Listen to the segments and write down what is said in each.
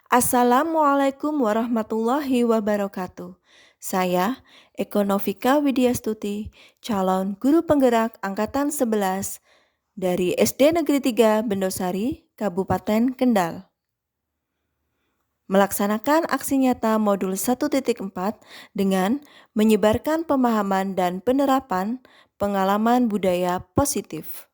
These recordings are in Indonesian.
Assalamualaikum warahmatullahi wabarakatuh. Saya Eko Novika Widyastuti, calon guru penggerak angkatan 11 dari SD Negeri 3 Bendosari, Kabupaten Kendal. Melaksanakan aksi nyata modul 1.4 dengan menyebarkan pemahaman dan penerapan pengalaman budaya positif.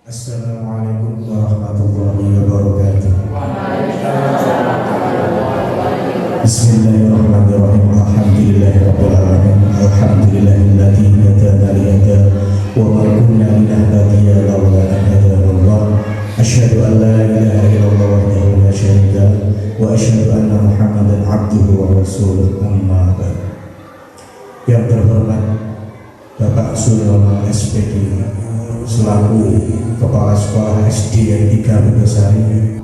Assalamualaikum warahmatullahi wabarakatuh. Bismillahirrahmanirrahim. Alhamdulillahirabbil alamin. Alhamdulillahilladzi hadana li hada wa ma kunna linahtadiya laula an hadana Allah. Asyhadu an la ilaha illallah wahdahu la syarika lah wa asyhadu anna Muhammadan abduhu wa rasuluh. Amma ba'd. Yang terhormat Bapak Suryono SPD selaku Kepala Sekolah SD yang 3 Bendosari,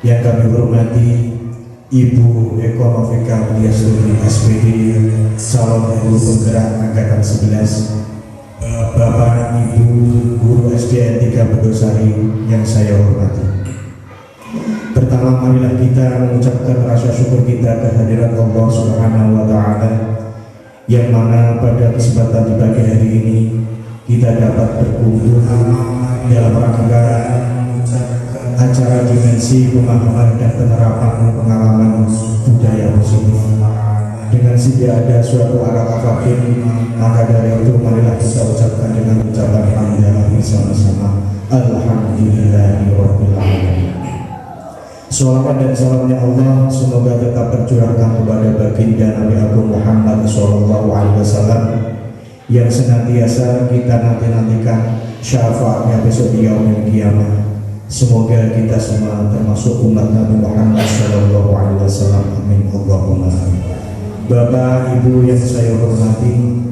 yang kami hormati Ibu Eko Novika Widyastuti SPD, calon guru penggerak angkatan 11, Bapak Ibu guru SD 3 Bendosari yang saya hormati. Pertama, marilah kita mengucapkan rasa syukur kita kehadiran Allah Subhanahu wa Ta'ala, yang mana pada kesempatan di pagi hari ini kita dapat berkumpul dalam rangka acara dimensi pemahaman dan penerapan pengalaman budaya positif. Dengan tidak ada suatu arah apapun, maka dari itu marilah kita ucapkan dengan ucapan hamdalah bersama-sama. Alhamdulillahirabbil alamin. Salawat dan salamnya Allah semoga tetap tercurahkan kepada baginda Nabi Agung Muhammad SAW, yang senantiasa kita nantikan syafaatnya besok di yaumil qiyamah. Semoga kita semua termasuk umat Nabi Muhammad SAW. Amin Allahumma amin. Bapak Ibu yang saya hormati,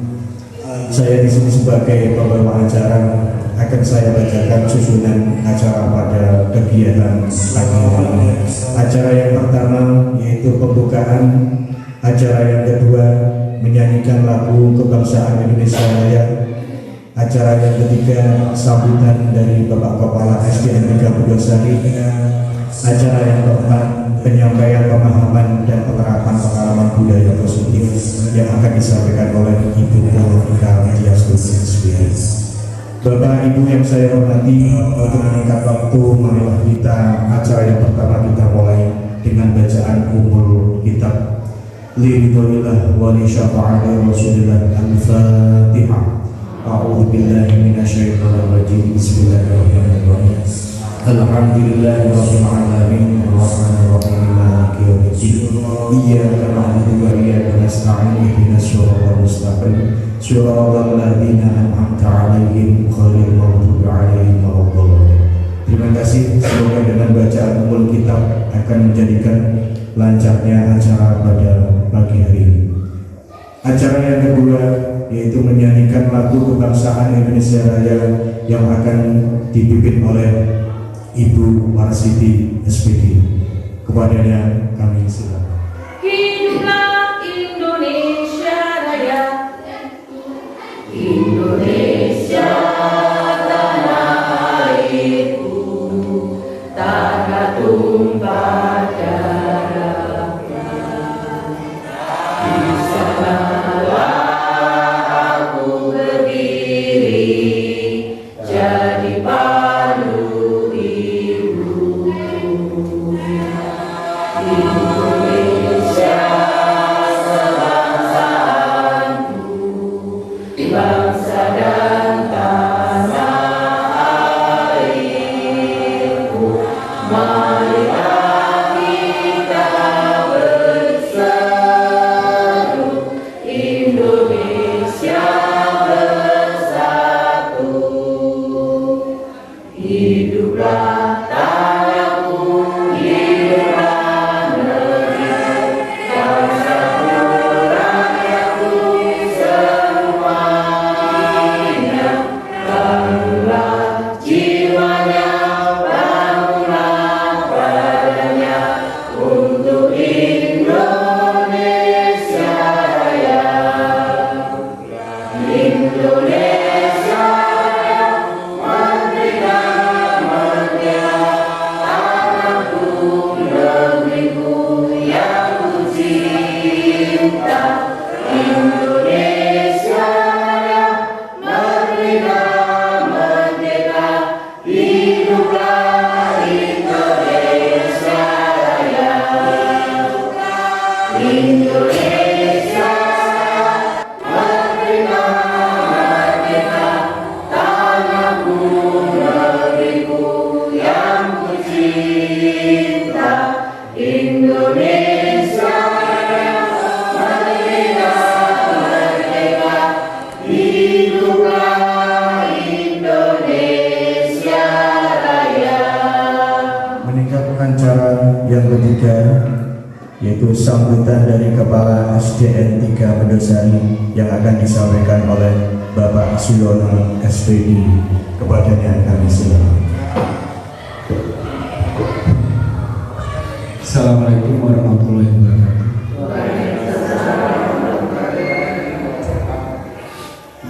saya di sini sebagai pembawa acara akan saya bacakan susunan acara pada kegiatan pagi hari. Acara yang pertama yaitu pembukaan, acara yang kedua menyanyikan lagu kebangsaan Indonesia Raya, acara yang ketiga sambutan dari Bapak Kepala SD 3 Bendosari, acara yang keempat penyampaian pemahaman dan penerapan pengalaman budaya positif yang akan disampaikan oleh Ibu Novika Widyastuti SPD. Bapak Ibu yang saya hormati, untuk meningkat waktu, marilah kita acara yang pertama kita mulai dengan bacaan umul kitab Lidulillah wa li syafa'ati Rasulillah. Al-Fatihah. A'udzu billahi minasyaitonir rajim. Bismillahirrahmanirrahim. Alhamdulillahirabbil alamin, arrahmanir rahim, maliki yaumiddin. Iyyaka na'budu wa iyyaka nasta'in. Ihdinas siratal mustaqim. Shiratal ladzina an'amta 'alaihim ghairil maghdubi 'alaihim waladdallin. Terima kasih, semoga dengan bacaan umul kitab akan menjadikan lancarnya acara pada pagi hari ini. Acara yang kedua yaitu menyanyikan lagu kebangsaan Indonesia Raya yang akan dipimpin oleh Ibu Marsiti SPD. Kepadanya kami silakan. Hiduplah Indonesia Raya, Indonesia tanah airku, tanah tumpah darahnya. Di sanalah aku berdiri, jadi pandu ibu. Indonesia sebangsaanku, bangsa dan tanah airku. Marilah kita berseru, Indonesia bersatu. Hiduplah tanahku, hiduplah negeri, bangsaku, rakyatku semuanya. Bangunlah jiwanya, bangunlah badannya untuk Indonesia Raya. Indonesia Raya, merdeka, merdeka, tanahku, negeriku yang ku cinta. Indonesia Raya, merdeka, merdeka, hiduplah Indonesia Raya. Indonesia Raya, merdeka, merdeka, tanahku, negeriku yang ku cinta. Indonesia Raya, merdeka, merdeka, hiduplah Indonesia Raya. Meningkatkan cara yang ketiga yaitu sambutan dari Kepala SDN 3 Medosari yang akan disampaikan oleh Bapak Suyono SPD. Kepadanya kami silakan. Assalamualaikum warahmatullahi wabarakatuh.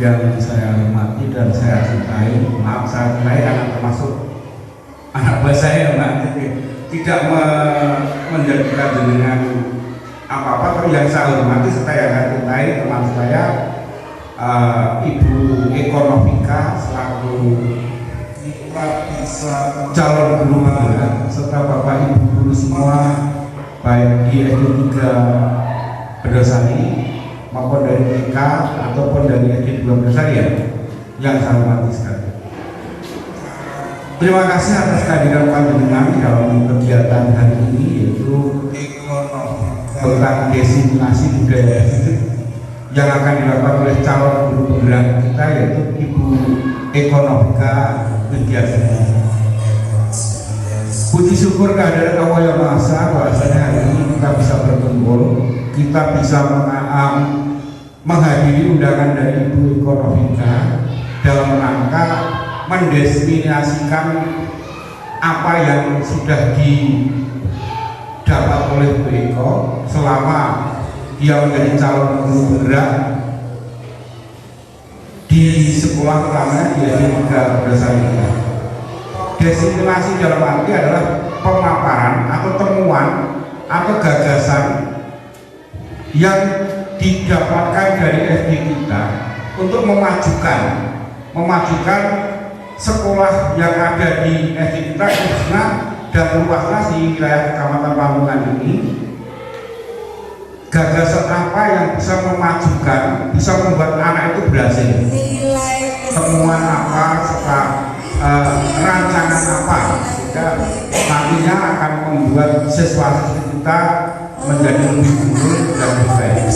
Yang saya hormati dan saya cintai, maaf saya cintai karena termasuk anak buah saya, Mbak. Tidak menjadikan dengan apa-apa, tapi yang saya hormati serta yang saya cintai teman saya, Ibu Ekonomika selaku calon guru magang serta Bapak Ibu guru semua baik di SD 3 Medosari maupun dari TK ataupun dari SD 2 Medosari yang saya hormati sekali. Terima kasih atas kehadiran panjenengan dalam kegiatan hari ini, yaitu tentang diseminasi budaya yang akan dilakukan oleh calon guru penggerak kita, yaitu Ibu Ekonomika Widyasari. Puji syukur kehadiran Allah yang Maha Esa bahwasanya hari ini kita bisa berkumpul, kita bisa menghadiri undangan dari Ibu Ekonomika dalam rangka mendiseminasikan apa yang sudah didapat oleh Bu Eko selama dia menjadi calon guru penggerak di sekolah pertama di SD 3 Medosari. Diseminasi dalam arti adalah pemaparan atau temuan atau gagasan yang didapatkan dari SD kita untuk memajukan sekolah yang ada di SD kita khususnya dan luasnya di wilayah Kecamatan Pamungan ini. Gagasan apa yang bisa memajukan, bisa membuat anak itu berhasil, temuan apa serta rancangan apa sehingga nantinya akan membuat siswa-siswi kita menjadi lebih unggul dan lebih baik.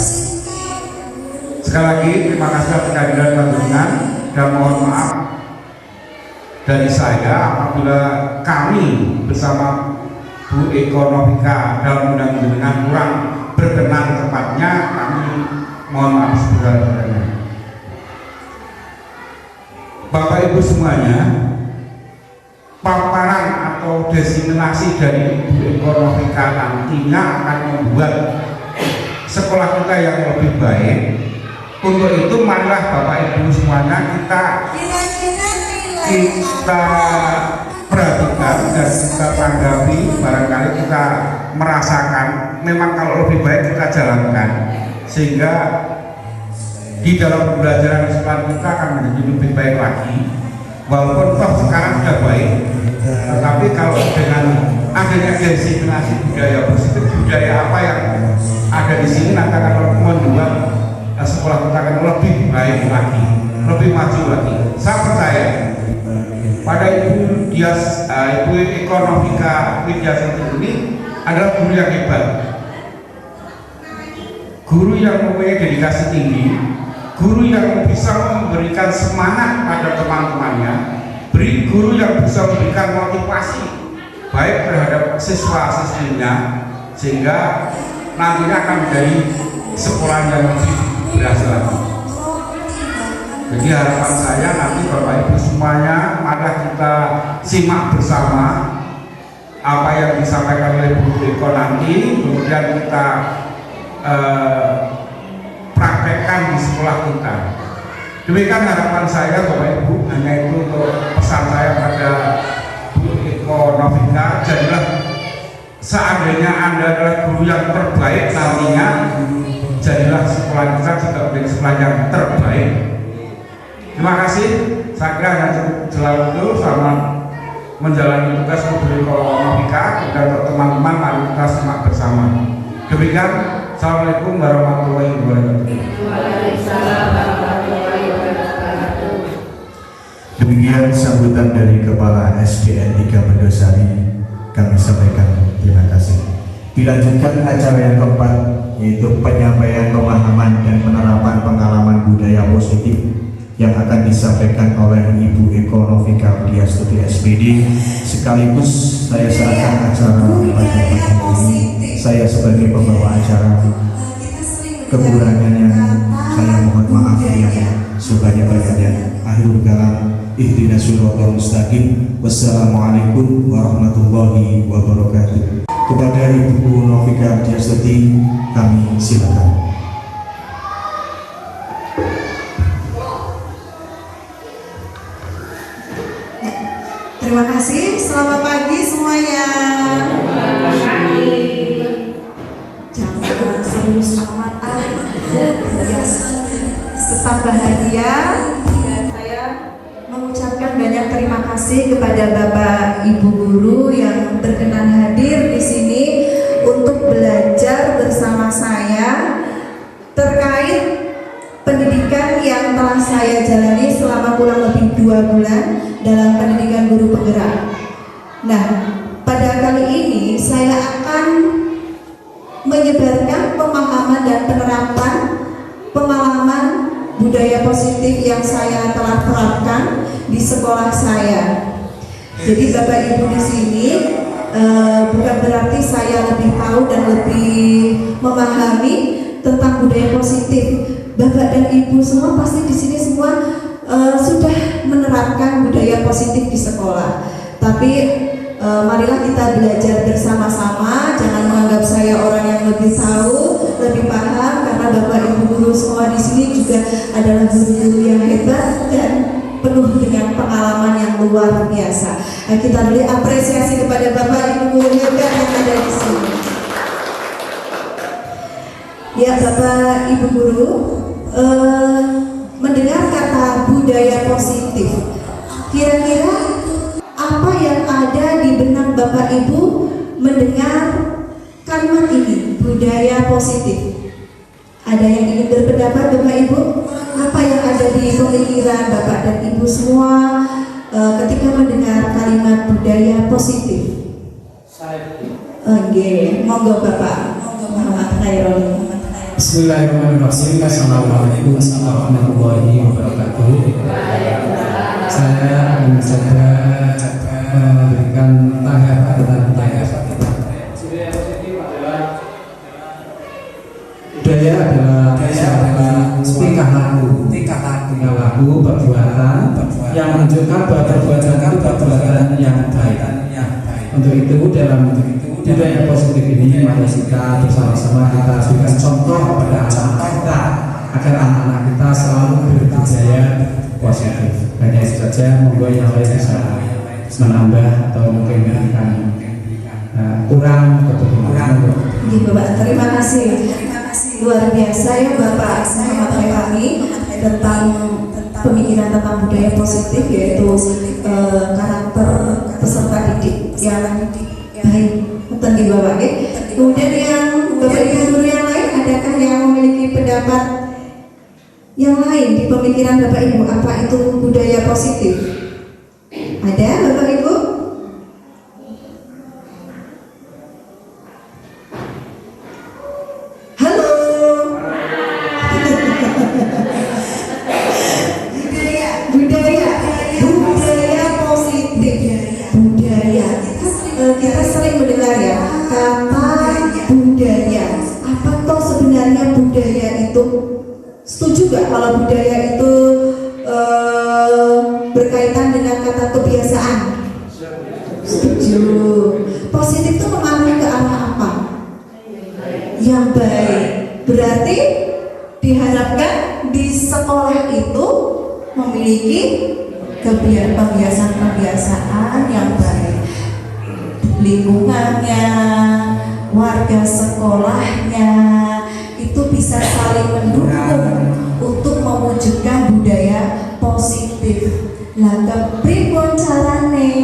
Sekali lagi terima kasih atas kehadiran panjenengan dan mohon maaf dari saya apabila kami bersama Bu Eko Novika dalam undang-undang kurang berkenan tepatnya, kami mohon maaf sebesar-besarnya. Bapak Ibu semuanya, paparan atau diseminasi dari Bu Eko Novika nantinya akan membuat sekolah kita yang lebih baik. Untuk itu marilah Bapak Ibu semuanya kita perhatikan dan kita tanggapi, barangkali kita merasakan memang kalau lebih baik kita jalankan, sehingga di dalam pembelajaran sekolah kita akan menjadi lebih baik lagi. Walaupun toh sekarang sudah baik, tetapi kalau dengan adanya diseminasi budaya positif, budaya apa yang ada di sini nanti akan membuat sekolah kita akan lebih baik lagi, lebih maju lagi. Saya percaya pada Ibu Eko Novika Widyasati ini adalah guru yang hebat, guru yang mempunyai dedikasi tinggi, guru yang bisa memberikan semangat pada teman-temannya, guru yang bisa memberikan motivasi baik terhadap siswa-siswinya, sehingga nantinya akan menjadi sekolah yang lebih berhasil lagi. Jadi harapan saya nanti Bapak Ibu semuanya, mari kita simak bersama apa yang disampaikan oleh Bu Eko nanti, kemudian kita praktekkan di sekolah kita. Demikian harapan saya Bapak Ibu, hanya itu untuk pesan saya pada Bu Eko Novika. Jadilah seandainya Anda adalah guru yang terbaik nantinya, jadilah sekolah kita juga menjadi sekolah yang terbaik. Terima kasih. Saya kira hanya cukup jelas itu selamat menjalani tugas Bu Eko Novika. Dan untuk teman-teman mari kita simak bersama. Demikian. Assalamualaikum warahmatullahi wabarakatuh. Waalaikumsalam warahmatullahi wabarakatuh. Demikian sambutan dari Kepala SDN 3 Mendosari, kami sampaikan terima kasih. Dilanjutkan acara yang keempat, yaitu penyampaian pemahaman dan penerapan pengalaman budaya positif yang akan disampaikan oleh Ibu Eko Novika Widyasati SPD. Sekaligus saya serahkan acara pada pagi ini. Saya sebagai pembawa acara, kekurangannya saya mohon maaf yang sebanyak-banyaknya. Akhirul kalam, ihdinas siratal mustaqim. Wassalamualaikum warahmatullahi wabarakatuh. Kepada Ibu Novika Widyasati kami silakan. Terima kasih, selamat pagi semuanya. Jangan selalu selamat tetap bahagia. Dan saya mengucapkan banyak terima kasih kepada Bapak Ibu guru yang berkenan hadir di sini untuk belajar bersama saya terkait pendidikan yang telah saya jalani selama kurang lebih 2 bulan dalam pendidikan guru penggerak. Nah, pada kali ini saya akan menyebarkan pemahaman dan penerapan pengalaman budaya positif yang saya telah terapkan di sekolah saya. Jadi Bapak Ibu di sini bukan berarti saya lebih tahu dan lebih memahami tentang budaya positif. Bapak dan Ibu semua pasti di sini semua sudah menerapkan budaya positif di sekolah. Tapi marilah kita belajar bersama-sama. Jangan menganggap saya orang yang lebih tahu, lebih paham, karena Bapak Ibu guru semua di sini juga adalah guru-guru yang hebat dan penuh dengan pengalaman yang luar biasa. Nah, kita beri apresiasi kepada Bapak Ibu guru hebat yang ada di sini. Ya, Bapak Ibu guru, mendengar kata budaya positif, kira-kira apa yang ada di benak Bapak Ibu mendengar kalimat ini, budaya positif? Ada yang ingin berpendapat Bapak Ibu? Apa yang ada di pemikiran Bapak dan Ibu semua ketika mendengar kalimat budaya positif? Oke, monggo Bapak. Muhammad Khairul. Bismillahirrahmanirrahim. Assalamualaikum warahmatullahi wabarakatuh. saya akan mencoba memberikan tanggapan tentang budaya adalah suatu tingkah laku perbuatan yang menunjukkan bahwa perbuatan itu perbuatan yang baik. Untuk itu dalam budaya positif ini mari kita bersama-sama kita berikan contoh kepada anak-anak kita agar anak-anak kita selalu berbudaya positif. Hanya itu saja, monggo yang lain bisa menambah atau mungkin memberikan kurang atau bagaimana. Bapak, terima kasih. Luar biasa ya Bapak menyampaikan kami tentang pemikiran tentang budaya positif, yaitu karakter peserta didik yang baik. Betul Bapak ya. Kemudian yang Bapak Ibu guru yang lain, adakah yang memiliki pendapat yang lain di pemikiran Bapak Ibu, apa itu budaya positif? Ada Bapak Ibu? Halo. budaya positif. Kita sering mendengar ya kata budaya. Apa toh sebenarnya budaya itu? Setuju gak kalau budaya itu berkaitan dengan kata kebiasaan? Setuju. Positif itu mengarah ke arah apa? Yang baik. Berarti diharapkan di sekolah itu memiliki kebiasaan-kebiasaan yang baik. Lingkungannya, warga sekolahnya itu bisa saling mendukung untuk mewujudkan budaya positif. Lah kepripun carane?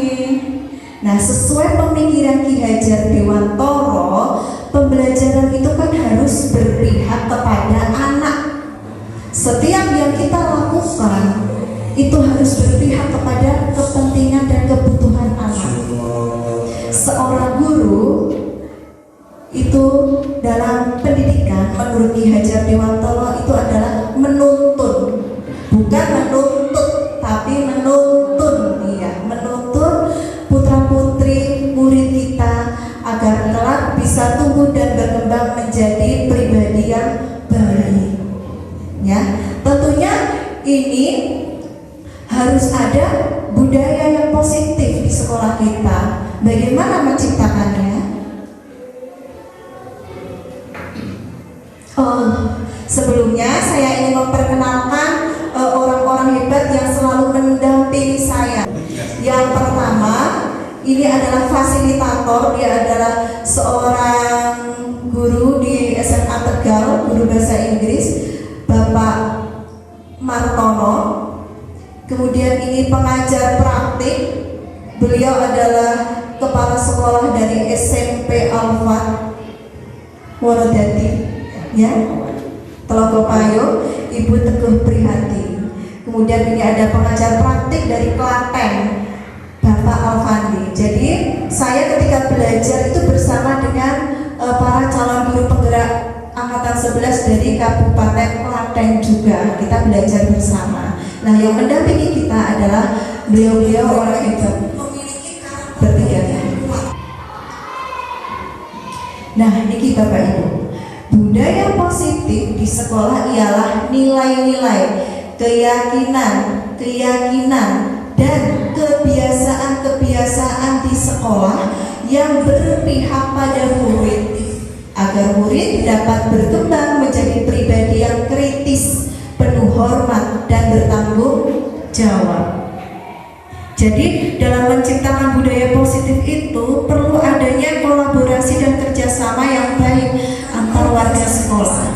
Nah, sesuai pemikiran Ki Hajar Dewantara, pembelajaran itu kan harus berpihak kepada anak. Setiap yang kita lakukan itu harus berpihak kepada kepentingan dan kebutuhan anak. Seorang guru itu dalam pendidikan menurut Ki Hajar Dewantara itu adalah menuntun, bukan menuntut tapi menuntun, iya, menuntun putra-putri murid kita agar kelak bisa tumbuh dan berkembang menjadi pribadi yang baik. Ya, tentunya ini harus ada budaya yang positif di sekolah kita. Bagaimana menciptakannya? Sebelumnya saya ingin memperkenalkan orang-orang hebat yang selalu mendampingi saya. Yang pertama, ini adalah fasilitator, dia adalah seorang guru di SMA Tegal, guru bahasa Inggris, Bapak Martono. Kemudian ini pengajar praktik, beliau adalah kepala sekolah dari SMP Alfat Worodadi, ya, Telogopayo, Ibu Teguh Prihati. Kemudian ini ada pengajar praktik dari Klaten, Bapak Alfandi. Jadi saya ketika belajar itu bersama dengan para calon guru penggerak angkatan 11 dari Kabupaten Klaten juga. Kita belajar bersama. Nah, yang mendampingi kita adalah beliau-beliau orang hebat, bertiga. Nah, ini Bapak Ibu, budaya positif di sekolah ialah nilai-nilai, keyakinan, dan kebiasaan-kebiasaan di sekolah yang berpihak pada murid, agar murid dapat berkembang menjadi pribadi yang kritis, penuh hormat, dan bertanggung jawab. Jadi dalam menciptakan budaya positif itu perlu adanya kolaborasi dan kerjasama yang baik antar warga sekolah.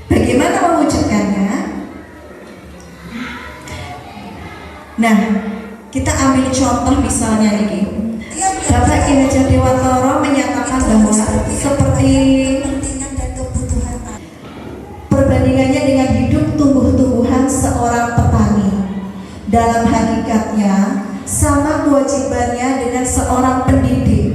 Bagaimana mewujudkannya? Nah, kita ambil contoh misalnya nih, Bapak Ki Hajar Dewantara menyatakan bahwa seperti perbandingannya dengan hidup tumbuh-tumbuhan seorang petani. Dalam hakikatnya sama kewajibannya dengan seorang pendidik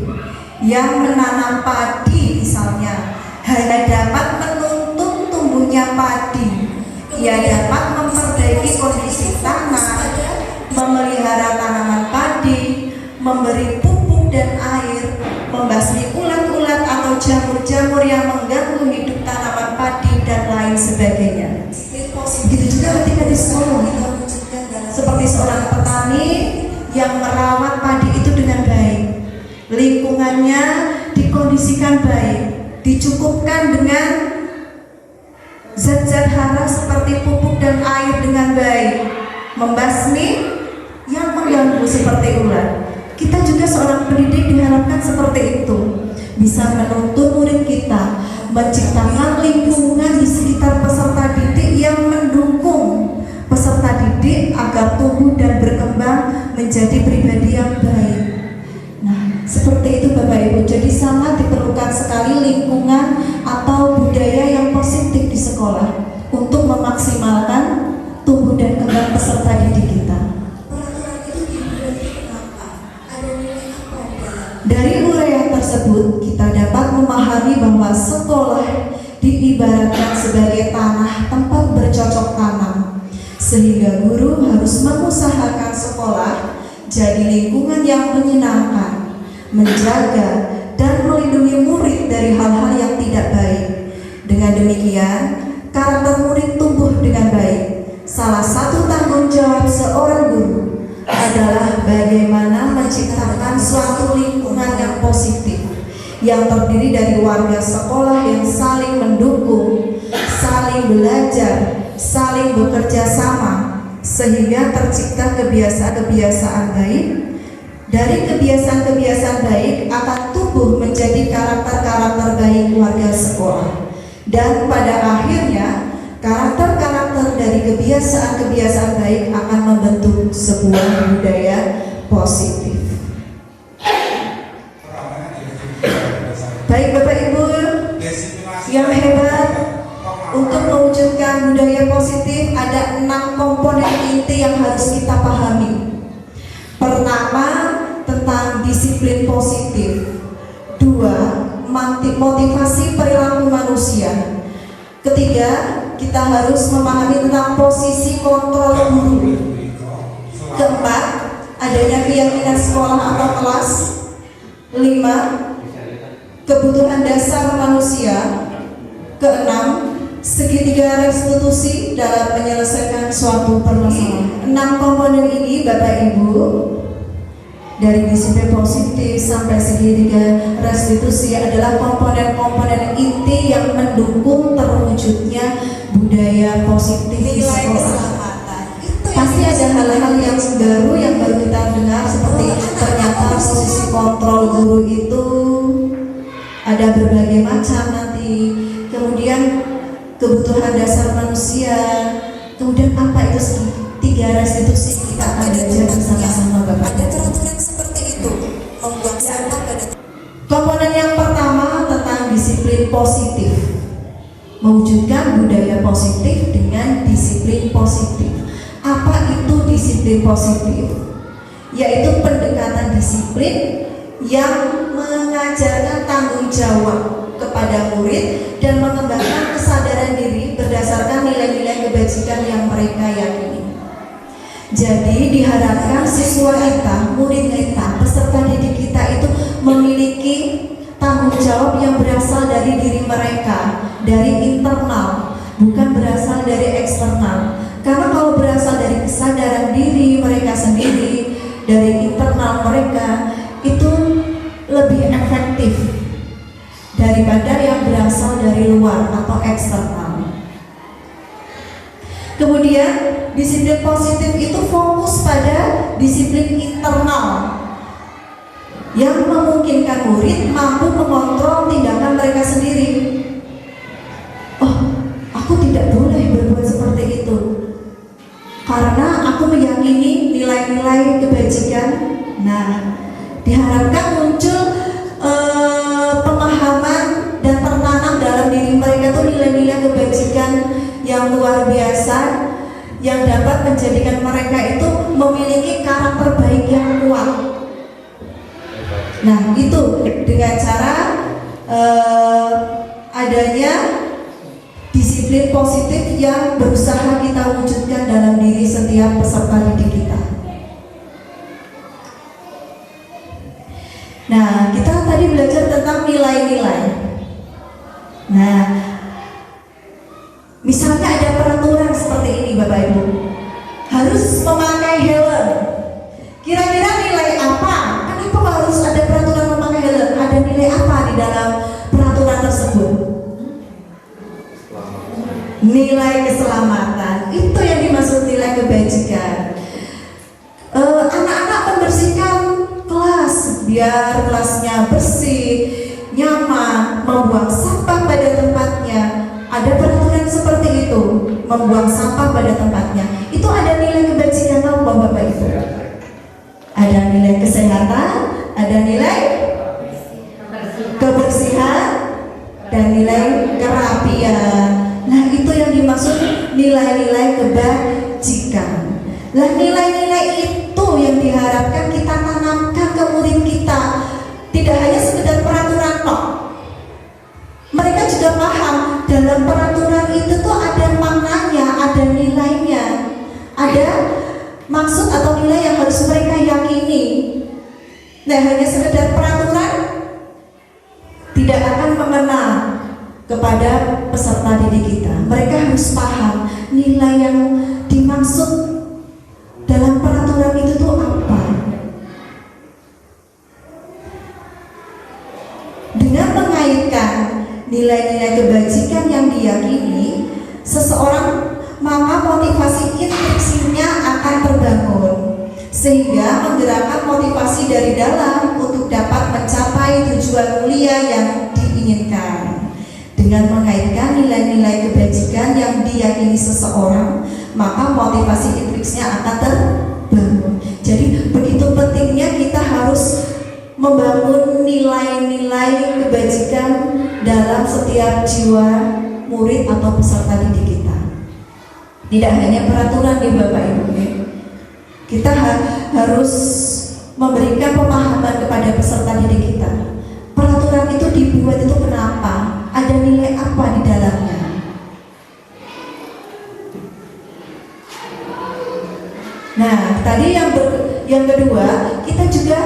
yang menanam padi misalnya, hanya dapat menuntun tumbuhnya padi. Ia dapat memperbaiki kondisi tanah, jamur-jamur yang mengganggu hidup tanaman padi dan lain sebagainya. Begitu juga ketika di sekolah, seperti seorang petani yang merawat padi itu dengan baik, lingkungannya dikondisikan baik, dicukupkan dengan zat-zat hara seperti pupuk dan air dengan baik, membasmi yang mengganggu seperti ulat. Kita juga seorang pendidik diharapkan seperti itu, bisa menuntun murid kita menciptakan lingkungan di sekitar peserta didik yang mendukung peserta didik agar tumbuh dan berkembang menjadi pribadi yang baik. Nah, seperti itu Bapak Ibu. Jadi sangat diperlukan sekali lingkungan atau budaya yang positif di sekolah untuk memaksimalkan tumbuh dan kembang peserta didik kita. Dari uraian tersebut, kita dapat memahami bahwa sekolah diibaratkan sebagai tanah tempat bercocok tanam, sehingga guru harus mengusahakan sekolah jadi lingkungan yang menyenangkan, menjaga dan melindungi murid dari hal-hal yang tidak baik. Dengan demikian, karakter murid tumbuh dengan baik. Salah satu tanggung jawab seorang guru adalah bagaimana menciptakan suatu lingkungan yang positif, yang terdiri dari warga sekolah yang saling mendukung, saling belajar, saling bekerja sama, sehingga tercipta kebiasaan-kebiasaan baik. Dari kebiasaan-kebiasaan baik akan tumbuh menjadi karakter-karakter baik warga sekolah, dan pada akhirnya karakter-karakter dari kebiasaan-kebiasaan baik akan membentuk sebuah budaya positif. Baik Bapak Ibu yang hebat, untuk mewujudkan budaya positif ada 6 komponen inti yang harus kita pahami. Pertama, tentang disiplin positif. 2, motivasi perilaku manusia. Ketiga, kita harus memahami tentang posisi kontrol guru. Keempat, adanya keyakinan sekolah atau kelas. 5, kebutuhan dasar manusia. Keenam, segitiga restitusi dalam menyelesaikan suatu permasalahan. 6 komponen ini Bapak Ibu, dari disiplin positif sampai segitiga restitusi adalah komponen-komponen inti yang mendukung terwujudnya budaya positif di sekolah. Pasti ada hal-hal yang baru kita dengar, seperti ternyata posisi kontrol guru itu ada berbagai macam nanti. Kemudian kebutuhan dasar manusia, kemudian apa itu segitiga restitusi, kita akan belajar bersama-sama Bapak. Ada peraturan seperti itu, membuat sampah pada. Komponen yang pertama tentang disiplin positif, mewujudkan budaya positif dengan disiplin positif. Apa itu disiplin positif? Yaitu pendekatan disiplin yang mengajarkan tanggung jawab kepada murid dan mengembangkan kesadaran diri berdasarkan nilai-nilai kebajikan yang mereka yakini. Jadi diharapkan siswa kita, murid kita, peserta didik kita itu memiliki tanggung jawab yang berasal dari diri mereka, dari internal, bukan berasal dari eksternal. Karena kalau berasal dari kesadaran diri mereka sendiri, dari internal mereka, itu lebih efektif daripada yang berasal dari luar atau eksternal. Kemudian disiplin positif itu fokus pada disiplin internal yang memungkinkan murid mampu mengontrol tindakan mereka sendiri. Oh, aku tidak boleh berbuat seperti itu karena aku meyakini nilai-nilai kebajikan. Nah, diharapkan muncul pemahaman dan tertanam dalam diri mereka tuh nilai-nilai kebajikan yang luar biasa, yang dapat menjadikan mereka itu memiliki karakter baik yang kuat. Nah, itu dengan cara adanya disiplin positif yang berusaha kita wujudkan dalam diri setiap peserta didik kita. Nah, kita tadi belajar tentang nilai-nilai. Nah, misalnya ada peraturan seperti ini Bapak Ibu, harus memakai helm. Kira-kira nilai apa? Kenapa harus ada peraturan memakai helm? Ada nilai apa di dalam peraturan tersebut? Nilai keselamatan. Itu yang dimaksud nilai kebajikan. Anak-anak membersihkan kelas biar kelasnya bersih, nyaman, membuang sampah pada tempatnya. Ada peraturan seperti itu, membuang sampah pada tempatnya. Itu ada nilai kebajikan apa Bapak Ibu? Ada nilai kesehatan, ada nilai kebersihan, dan nilai kerapian. Nah, itu yang dimaksud nilai-nilai kebajikan. Nah, nilai-nilai itu yang diharapkan kita tanamkan ke murid kita. Tidak hanya sekedar peraturan kok. Mereka juga paham dalam peraturan itu tuh ada maknanya, ada nilainya, ada maksud atau nilai yang harus mereka yakini. Nah, hanya sekedar peraturan tidak akan mengena kepada peserta didik kita. Mereka harus paham nilai yang dimaksud dalam peraturan itu tuh apa. Dengan mengaitkan nilai-nilai kebajikan yang diyakini seseorang, maka motivasi intriksinya akan terbangun, sehingga menggerakkan motivasi dari dalam untuk dapat mencapai tujuan mulia yang diinginkan. Dengan mengaitkan nilai-nilai kebajikan yang diyakini seseorang, maka motivasi intriksinya akan terbangun. Jadi begitu pentingnya kita harus membangun nilai-nilai kebajikan dalam setiap jiwa murid atau peserta didik kita. Tidak hanya peraturan nih Bapak Ibu, kita harus memberikan pemahaman kepada peserta didik kita. Peraturan itu dibuat itu kenapa? Ada nilai apa di dalamnya? Nah, tadi yang kedua, kita juga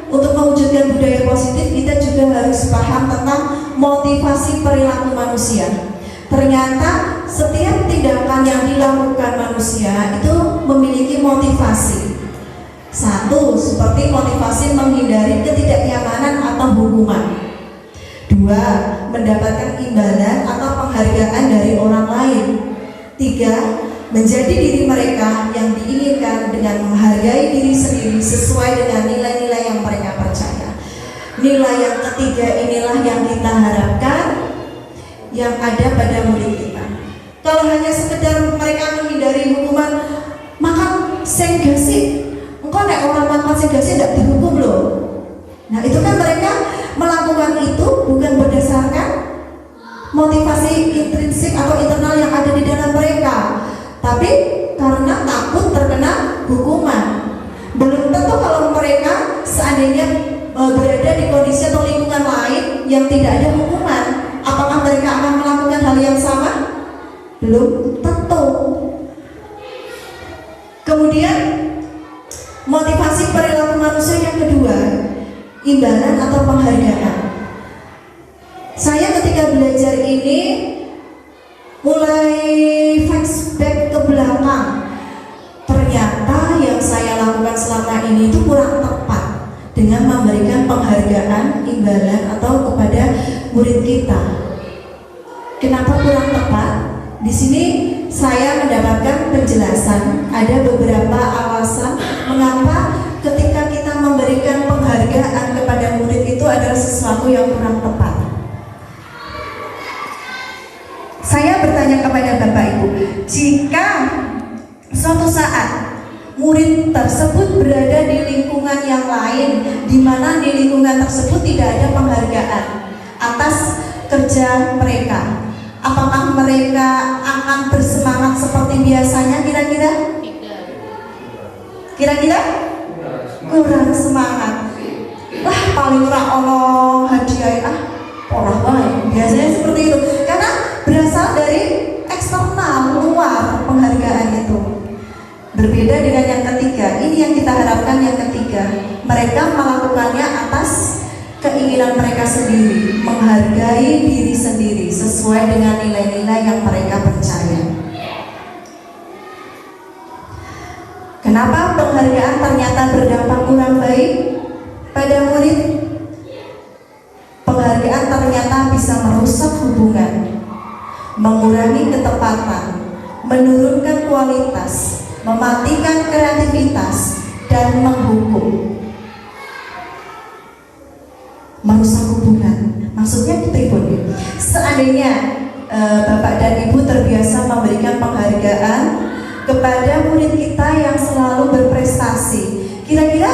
untuk mewujudkan budaya positif, kita juga harus paham tentang motivasi perilaku manusia. Ternyata setiap tindakan yang dilakukan manusia itu memiliki motivasi. Satu, seperti motivasi menghindari ketidaknyamanan atau hukuman. Dua, mendapatkan imbalan atau penghargaan dari orang lain. Tiga, menjadi diri mereka yang diinginkan dengan menghargai diri sendiri sesuai dengan nilai-nilai yang mereka percaya. Nilai yang ketiga inilah yang kita harapkan yang ada pada murid kita. Kalau hanya sekedar mereka menghindari hukuman, makan senggasi, engkau nek orang makan senggasi tidak dihukum loh. Nah, itu kan mereka melakukan itu bukan berdasarkan motivasi intrinsik atau internal yang ada di dalam mereka, tapi karena takut terkena hukuman. Belum tentu kalau mereka seandainya berada di kondisi atau lingkungan lain yang tidak ada hukuman, apakah mereka akan melakukan hal yang sama? Belum tentu. Kemudian motivasi perilaku manusia yang kedua, imbalan atau penghargaan. Saya ketika belajar ini mulai flashback ke belakang. Ternyata yang saya lakukan selama ini itu kurang tepat dengan memberikan penghargaan, imbalan atau kepada murid kita. Kenapa kurang tepat? Di sini saya mendapatkan penjelasan. Ada beberapa alasan mengapa ketika kita memberikan penghargaan kepada murid itu adalah sesuatu yang kurang tepat. Saya bertanya kepada Bapak Ibu, jika suatu saat murid tersebut berada di lingkungan yang lain, di mana di lingkungan tersebut tidak ada penghargaan atas kerja mereka, apakah mereka akan bersemangat seperti biasanya kira-kira? Kira-kira? Kurang semangat. Wah, paling ora ono hadiah ora wae. Biasanya seperti itu. Karena berasal dari eksternal, luar penghargaan itu. Berbeda dengan yang ketiga. Ini yang kita harapkan yang ketiga. Mereka melakukannya atas keinginan keinginan mereka sendiri, menghargai diri sendiri sesuai dengan nilai-nilai yang mereka percaya. Kenapa penghargaan ternyata berdampak kurang baik pada murid? Penghargaan ternyata bisa merusak hubungan, mengurangi ketepatan, menurunkan kualitas, mematikan kreativitas, dan menghukum. Merusak hubungan, maksudnya pripun? Seandainya Bapak dan Ibu terbiasa memberikan penghargaan kepada murid kita yang selalu berprestasi, kira-kira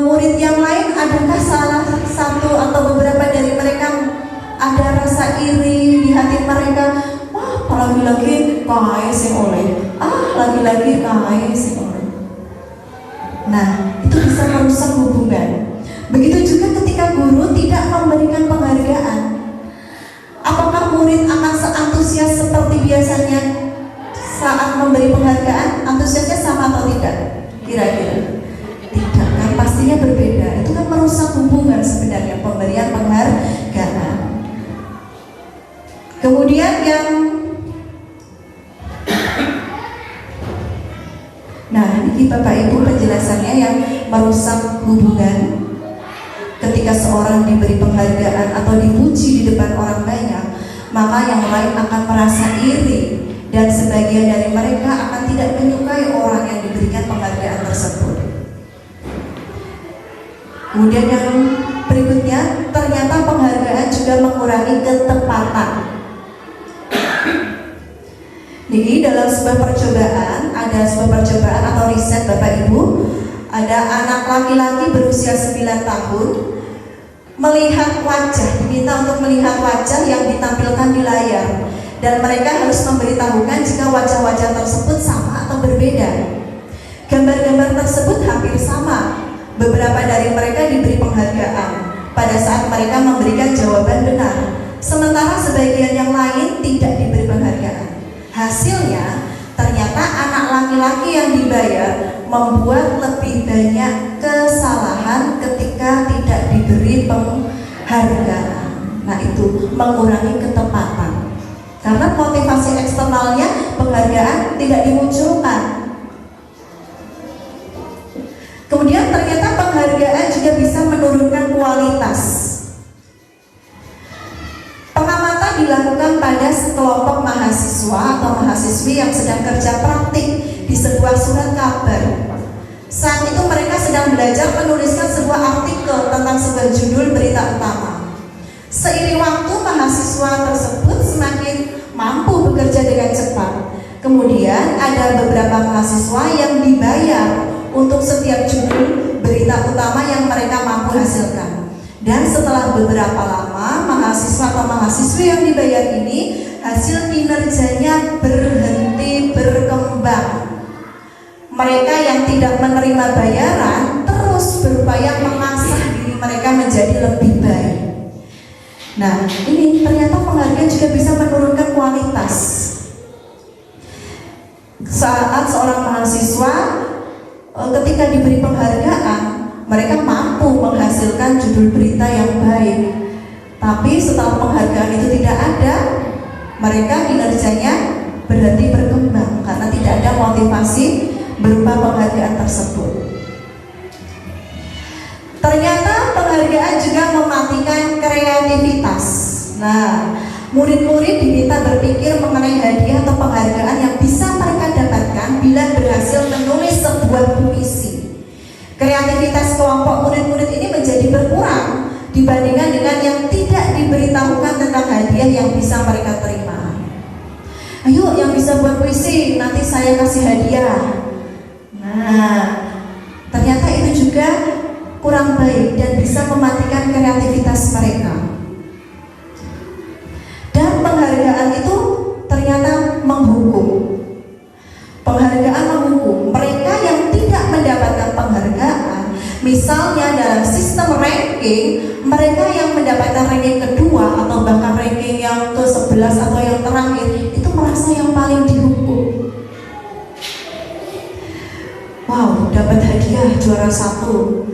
murid yang lain adakah salah satu atau beberapa dari mereka ada rasa iri di hati mereka? Wah, lagi-lagi kae sing oleh, lagi-lagi kae sing oleh. Nah, itu bisa merusak hubungan. Begitu juga ketika guru tidak memberikan penghargaan. Apakah murid akan seantusias seperti biasanya saat memberi penghargaan? Antusiasnya sama atau tidak? Kira-kira tidak, kan pastinya berbeda. Itu kan merusak hubungan sebenarnya, pemberian penghargaan. Kemudian ini Bapak Ibu penjelasannya yang merusak hubungan. Ketika seorang diberi penghargaan atau dipuji di depan orang banyak, maka yang lain akan merasa iri, dan sebagian dari mereka akan tidak menyukai orang yang diberikan penghargaan tersebut. Kemudian yang berikutnya, ternyata penghargaan juga mengurangi ketepatan. Jadi dalam sebuah percobaan, ada sebuah percobaan atau riset Bapak Ibu, ada anak laki-laki berusia 9 tahun melihat wajah, diminta untuk melihat wajah yang ditampilkan di layar, dan mereka harus memberitahukan jika wajah-wajah tersebut sama atau berbeda. Gambar-gambar tersebut hampir sama. Beberapa dari mereka diberi penghargaan pada saat mereka memberikan jawaban benar, sementara sebagian yang lain tidak diberi penghargaan. Hasilnya, ternyata anak laki-laki yang dibayar membuat lebih banyak kesalahan ketika tidak diberi penghargaan. Nah, itu mengurangi ketepatan. Karena motivasi eksternalnya penghargaan tidak dimunculkan. Kemudian ternyata penghargaan juga bisa menurunkan kualitas. Pengamatan dilakukan pada sekelompok mahasiswa atau mahasiswi yang sedang kerja praktik di sebuah surat kabar. Saat itu mereka sedang belajar menuliskan sebuah artikel tentang sebuah judul berita utama. Seiring waktu, mahasiswa tersebut semakin mampu bekerja dengan cepat. Kemudian ada beberapa mahasiswa yang dibayar untuk setiap judul berita utama yang mereka mampu hasilkan. Dan setelah beberapa lama, mahasiswa atau mahasiswi yang dibayar ini hasil kinerjanya berhenti berkembang. Mereka yang tidak menerima bayaran terus berupaya mengasah diri mereka menjadi lebih baik. Nah, ini ternyata penghargaan juga bisa menurunkan kualitas. Saat seorang mahasiswa ketika diberi penghargaan, mereka mampu menghasilkan judul berita yang baik. Tapi setelah penghargaan itu tidak ada, mereka kinerjanya berhenti berkembang karena tidak ada motivasi berupa penghargaan tersebut. Ternyata penghargaan juga mematikan kreativitas. Nah, murid-murid diminta berpikir mengenai hadiah atau penghargaan yang bisa mereka dapatkan bila berhasil menulis sebuah puisi. Kreativitas kelompok murid-murid ini menjadi berkurang dibandingkan dengan yang tidak diberitahukan tentang hadiah yang bisa mereka terima. Ayo yang bisa buat puisi, nanti saya kasih hadiah. Nah, ternyata itu juga kurang baik dan bisa mematikan kreativitas mereka. Dan penghargaan itu ternyata menghukum. Penghargaan menghukum mereka yang tidak mendapatkan penghargaan. Misalnya dalam sistem ranking, mereka yang mendapatkan ranking kedua atau bahkan ranking yang ke-11 atau yang terakhir itu merasa yang paling dihukum. Wow, dapat hadiah juara 1.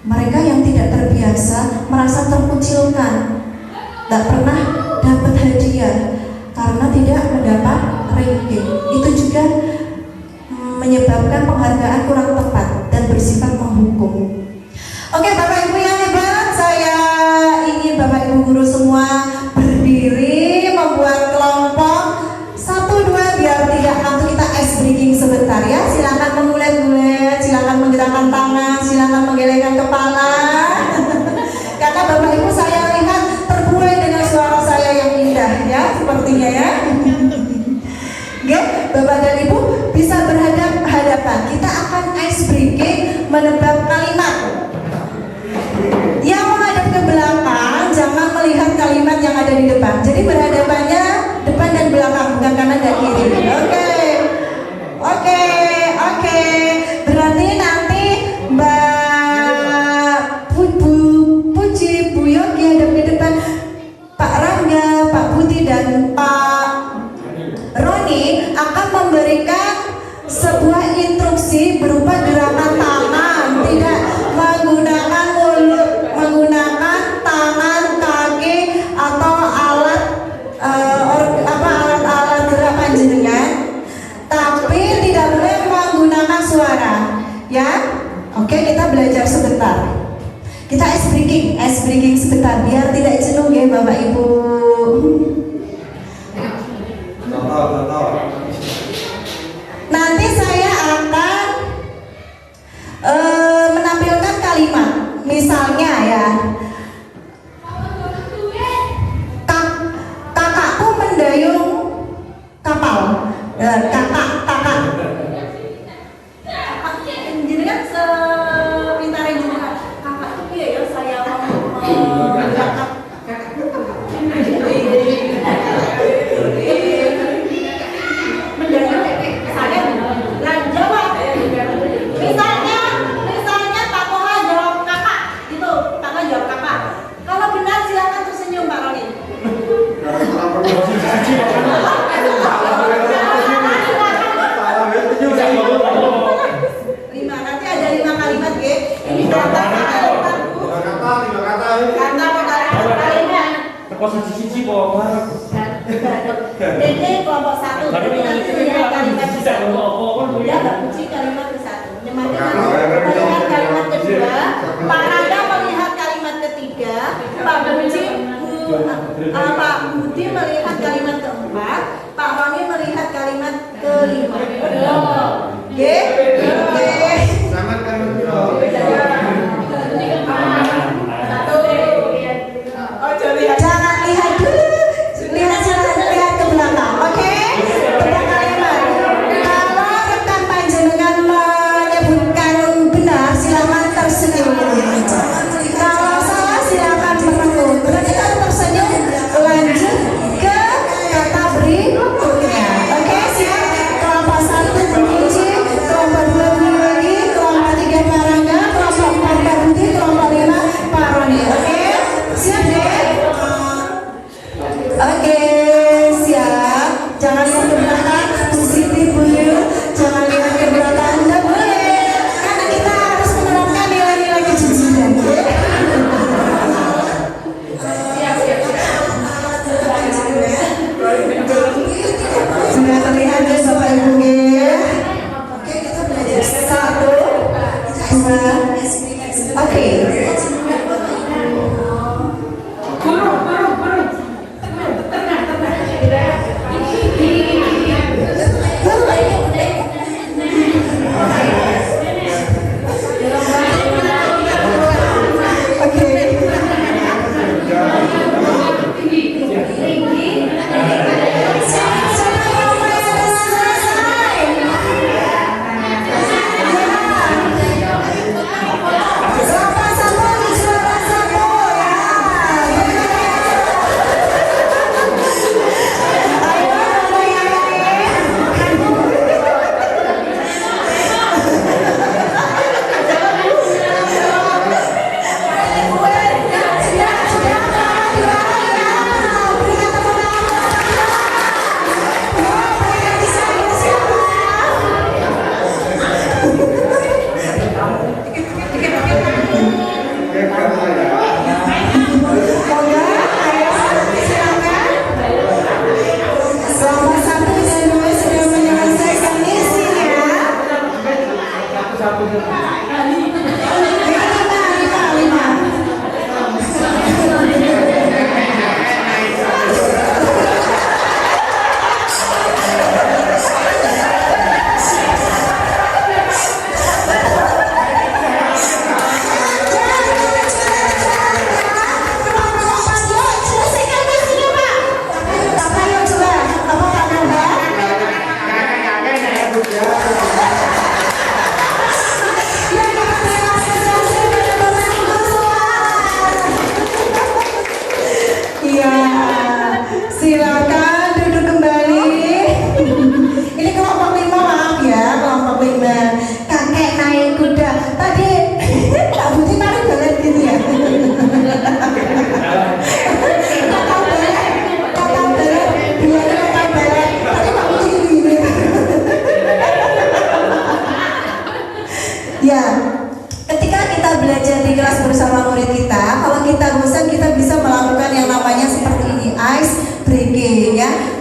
Mereka yang tidak terbiasa biasa merasa terkucilkan, tidak pernah dapat hadiah karena tidak mendapat ranking. Itu juga menyebabkan penghargaan kurang tepat dan bersifat menghukum. Oke, Bapak Ibu yang hebat, saya ingin Bapak Ibu guru semua berdiri membuat kelompok 1-2 biar tidak nanti kita ice breaking sebentar ya. Silakan mengulet-ngulet, silakan menggerakkan tangan, silakan menggelengkan kepala. Karena Bapak Ibu saya lihat terbuai dengan suara saya yang indah ya, sepertinya ya. Oke, Bapak dan Ibu bisa berhadapan. Kita akan ice breaking menebak kalimat. Yang menghadap ke belakang jangan melihat kalimat yang ada di depan. Jadi berhadapannya depan dan belakang, bukan kanan dan kiri. Oke. Berarti nanti Mbak Puji, Bu Yogi hadap ke depan, Pak Rangga, Pak Putih dan Pak Roni akan memberikan sebuah instruksi berupa gerakan tangan, tidak menggunakan mulut, menggunakan tangan, kaki atau alat alat gerak panjenengan, tapi tidak boleh menggunakan suara. Ya, oke, kita belajar sebentar. Kita ice breaking sebentar biar tidak jenuh ya Bapak Ibu. Nanti saya akan menampilkan kalimat, misalnya ya, kakakku mendayung kapal. Kakak jenengan sepintar jenengan. Kakakku ya saya mau berangkat. Misalnya Pak Toha jawab kakak, itu kakak jawab kakak. Kalau benar silakan tersenyum Pak Roni. Nanti ada 5 kalimat ya. Ini kata kalimatku. Kalimat. Posisi cici bawa Dede kelompok 1. Jadi nanti melihat kalimat ke 1. Ya, Mbak Puji kalimat ke 1. Nyemati melihat kalimat kedua. Pak Rangga melihat kalimat ketiga. Pak Budi melihat kalimat keempat. Pak Roni melihat kalimat kelima. Oke. Selamat kalimat Jangan lihat dulu, lihat ke belakang, oke? Tebak kalimat. Kalau rekan panjenengan menyebutkan benar, silakan tersenyum. Kalau salah, silakan merengut. Berarti kalau tersenyum, lanjut ke kata berikutnya. Oke, siap? Kelompok 1 Puji, kelompok 2 Bu Yogi, kelompok 3 Pak Rangga, kelompok 4 Pak Budi, kelompok 5 Pak Roni. Oke? Siap deh? Oke, siap. Jangan lihat ke belakang, positif dulu. Jangan lihat ke belakang, nggak boleh. Karena kita harus menerapkan nilai-nilai kejujuran. Sudah terlihat ya Bapak Ibu ya. Oke, kita belajar 1, 2. Oke.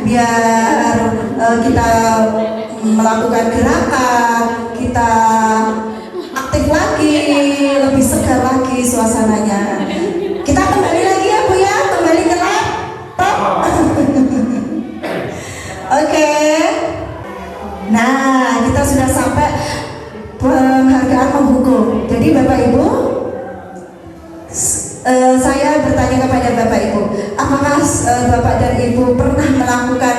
biar kita melakukan gerakan, kita aktif lagi, lebih segar lagi suasananya. Kita kembali lagi ya Bu ya, kembali ke laptop. Oke. Nah, kita sudah sampai penghargaan penghukum. Jadi Bapak Ibu, saya bertanya kepada Bapak Ibu, apakah Bapak dan Ibu pernah melakukan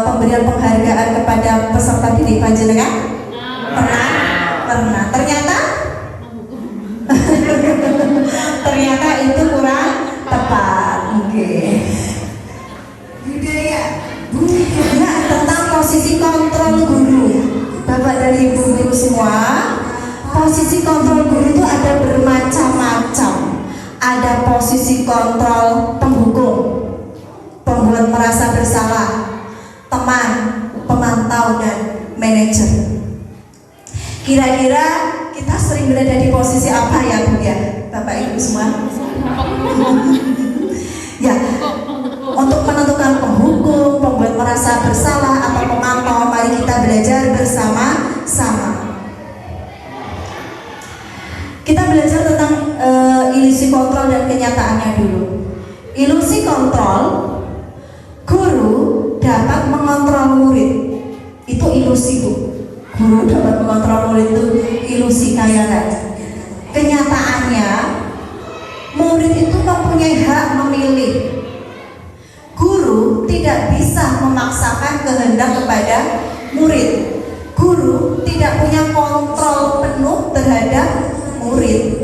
pemberian penghargaan kepada peserta didik panjenengan? Pernah? Pernah. Ternyata? Ternyata itu kurang tepat. Oke. Budaya tentang posisi kontrol guru. Bapak dan Ibu guru semua, posisi kontrol guru itu ada bermacam-macam. Ada posisi kontrol penghukum, pembuat merasa bersalah, teman, pemantau, dan manajer. Kira-kira kita sering berada di posisi apa ya Bu ya, Bapak Ibu semua? Ya, untuk menentukan penghukum, pembuat merasa bersalah, atau pemantau, mari kita belajar bersama-sama. Kita belajar tentang ilusi kontrol dan kenyataannya dulu. Ilusi kontrol, guru dapat mengontrol murid. Itu ilusi Bu. Guru dapat mengontrol murid itu ilusi kayangan. Kenyataannya, murid itu mempunyai hak memilih. Guru tidak bisa memaksakan kehendak kepada murid. Guru tidak punya kontrol penuh terhadap murid.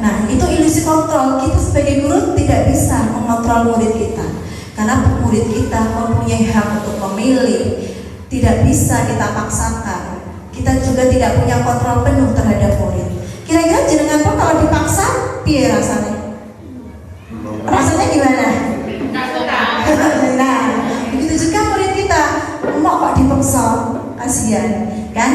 Nah, itu ilusi kontrol. Kita sebagai guru tidak bisa mengontrol murid kita, karena murid kita mempunyai hak untuk memilih. Tidak bisa kita paksakan. Kita juga tidak punya kontrol penuh terhadap murid. Kira-kira jenengan pun kalau dipaksa, piye rasanya? Rasanya gimana? Nah, begitu juga murid kita. Mau kok dipaksa, kasihan, kan?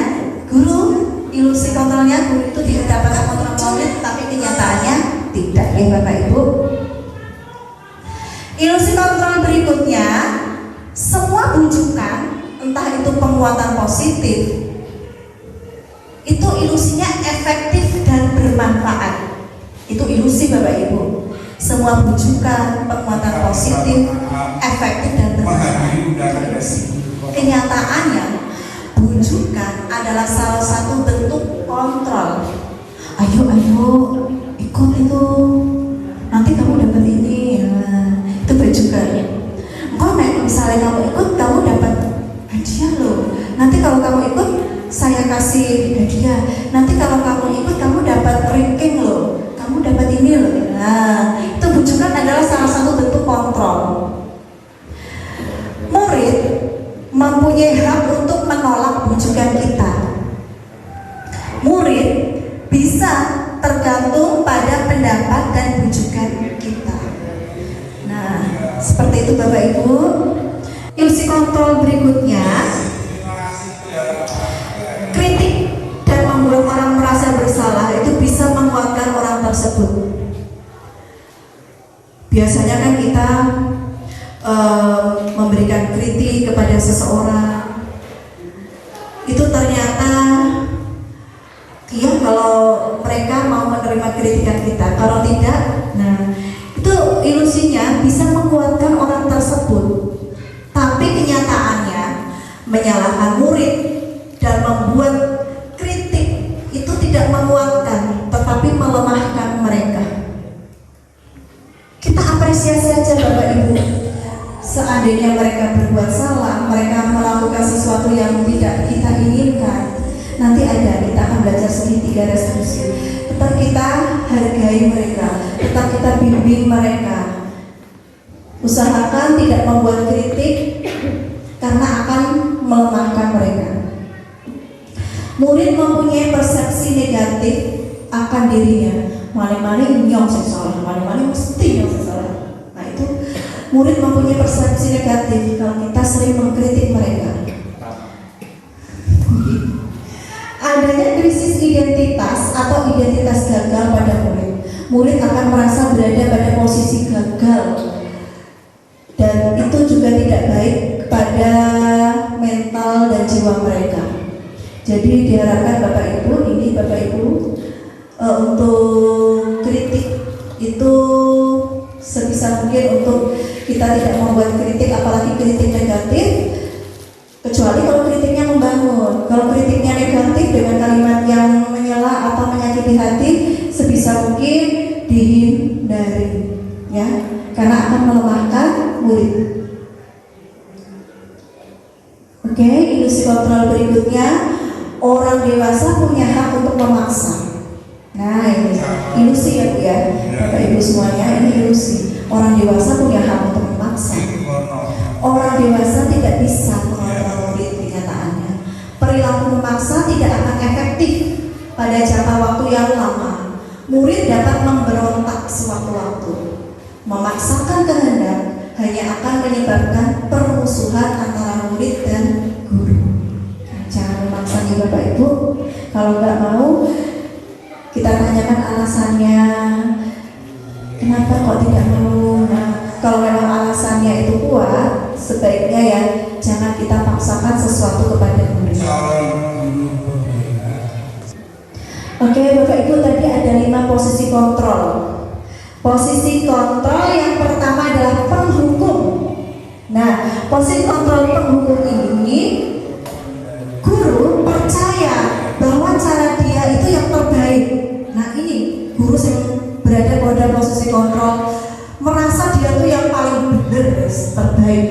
Guru ilusi kontrolnya, guru itu tidak dapat kontrol murid, tapi kenyataannya tidak, ya Bapak Ibu. Ilusi kontrol berikutnya, semua bujukan, entah itu penguatan positif, itu ilusinya efektif dan bermanfaat. Itu ilusi Bapak Ibu. Semua bujukan, penguatan positif, efektif dan bermanfaat. Kenyataannya, bujukan adalah salah satu bentuk kontrol. Ayo, ikut itu, nanti kamu dapat ini. Nah, itu bujukan. Engkau misalnya kamu ikut, kamu dapat hadiah loh. Nanti kalau kamu ikut, saya kasih hadiah. Nanti kalau kamu ikut, kamu dapat ranking loh. Kamu dapat ini loh. Nah, itu bujukan adalah salah satu bentuk kontrol. Murid mempunyai hak untuk menolak bujukan kita. Murid bisa tergantung pada pendapat dan bujukan kita. Nah, seperti itu Bapak Ibu. Ilusi kontrol berikutnya, kritik dan membuat orang merasa bersalah itu bisa menguatkan orang tersebut. Biasanya kan kita memberikan kritik kepada seseorang, itu ternyata iya kalau mereka mau menerima kritikan kita, kalau tidak, nah itu ilusinya bisa menguatkan orang tersebut. Tapi kenyataannya menyalahkan murid dan membuat kritik itu tidak menguatkan, tetapi melemahkan mereka. Kita apresiasi aja Bapak Ibu. Seandainya mereka berbuat salah, mereka melakukan sesuatu yang tidak kita inginkan, nanti kita akan belajar segitiga restitusi. Tetap kita hargai mereka, tetap kita bimbing mereka. Usahakan tidak membuat kritik karena akan melemahkan mereka. Murid mempunyai persepsi negatif akan dirinya. Mali-mali nyong salah, mali-mali mesti nyong salah. Nah itu murid mempunyai persepsi negatif kalau kita sering mengkritik mereka. Adanya krisis identitas atau identitas gagal pada murid. Murid akan merasa berada pada posisi gagal dan Jadi diharapkan Bapak Ibu, untuk kritik itu sebisa mungkin untuk kita tidak membuat kritik, apalagi kritik negatif, kecuali kalau kritiknya membangun. Kalau kritiknya negatif dengan kalimat yang menyela atau menyakiti hati, sebisa mungkin dihindari, ya, karena akan melemahkan murid. Oke, ilusi kontrol berikutnya, orang dewasa punya hak untuk memaksa. Nah, ini ilusi ya Bu ya, Bapak Ibu semuanya, ini ilusi. Orang dewasa punya hak untuk memaksa. Orang dewasa tidak bisa mengontrol murid kenyataannya. Perilaku memaksa tidak akan efektif pada jangka waktu yang lama. Murid dapat memberontak sewaktu-waktu. Memaksakan kehendak hanya akan menyebabkan permusuhan antara murid dan guru. Jangan memaksa nih Bapak Ibu. Kalau nggak mau, kita tanyakan alasannya, kenapa kok tidak mau. Nah, kalau memang alasannya itu kuat, sebaiknya ya jangan kita paksakan sesuatu kepada murid. Oke Bapak Ibu, tadi ada 5 posisi kontrol. Posisi kontrol yang pertama adalah penghukum. Nah, posisi kontrol penghukum ini, guru percaya bahwa cara dia itu yang terbaik. Nah ini guru yang berada pada posisi kontrol merasa dia tuh yang paling benar, terbaik.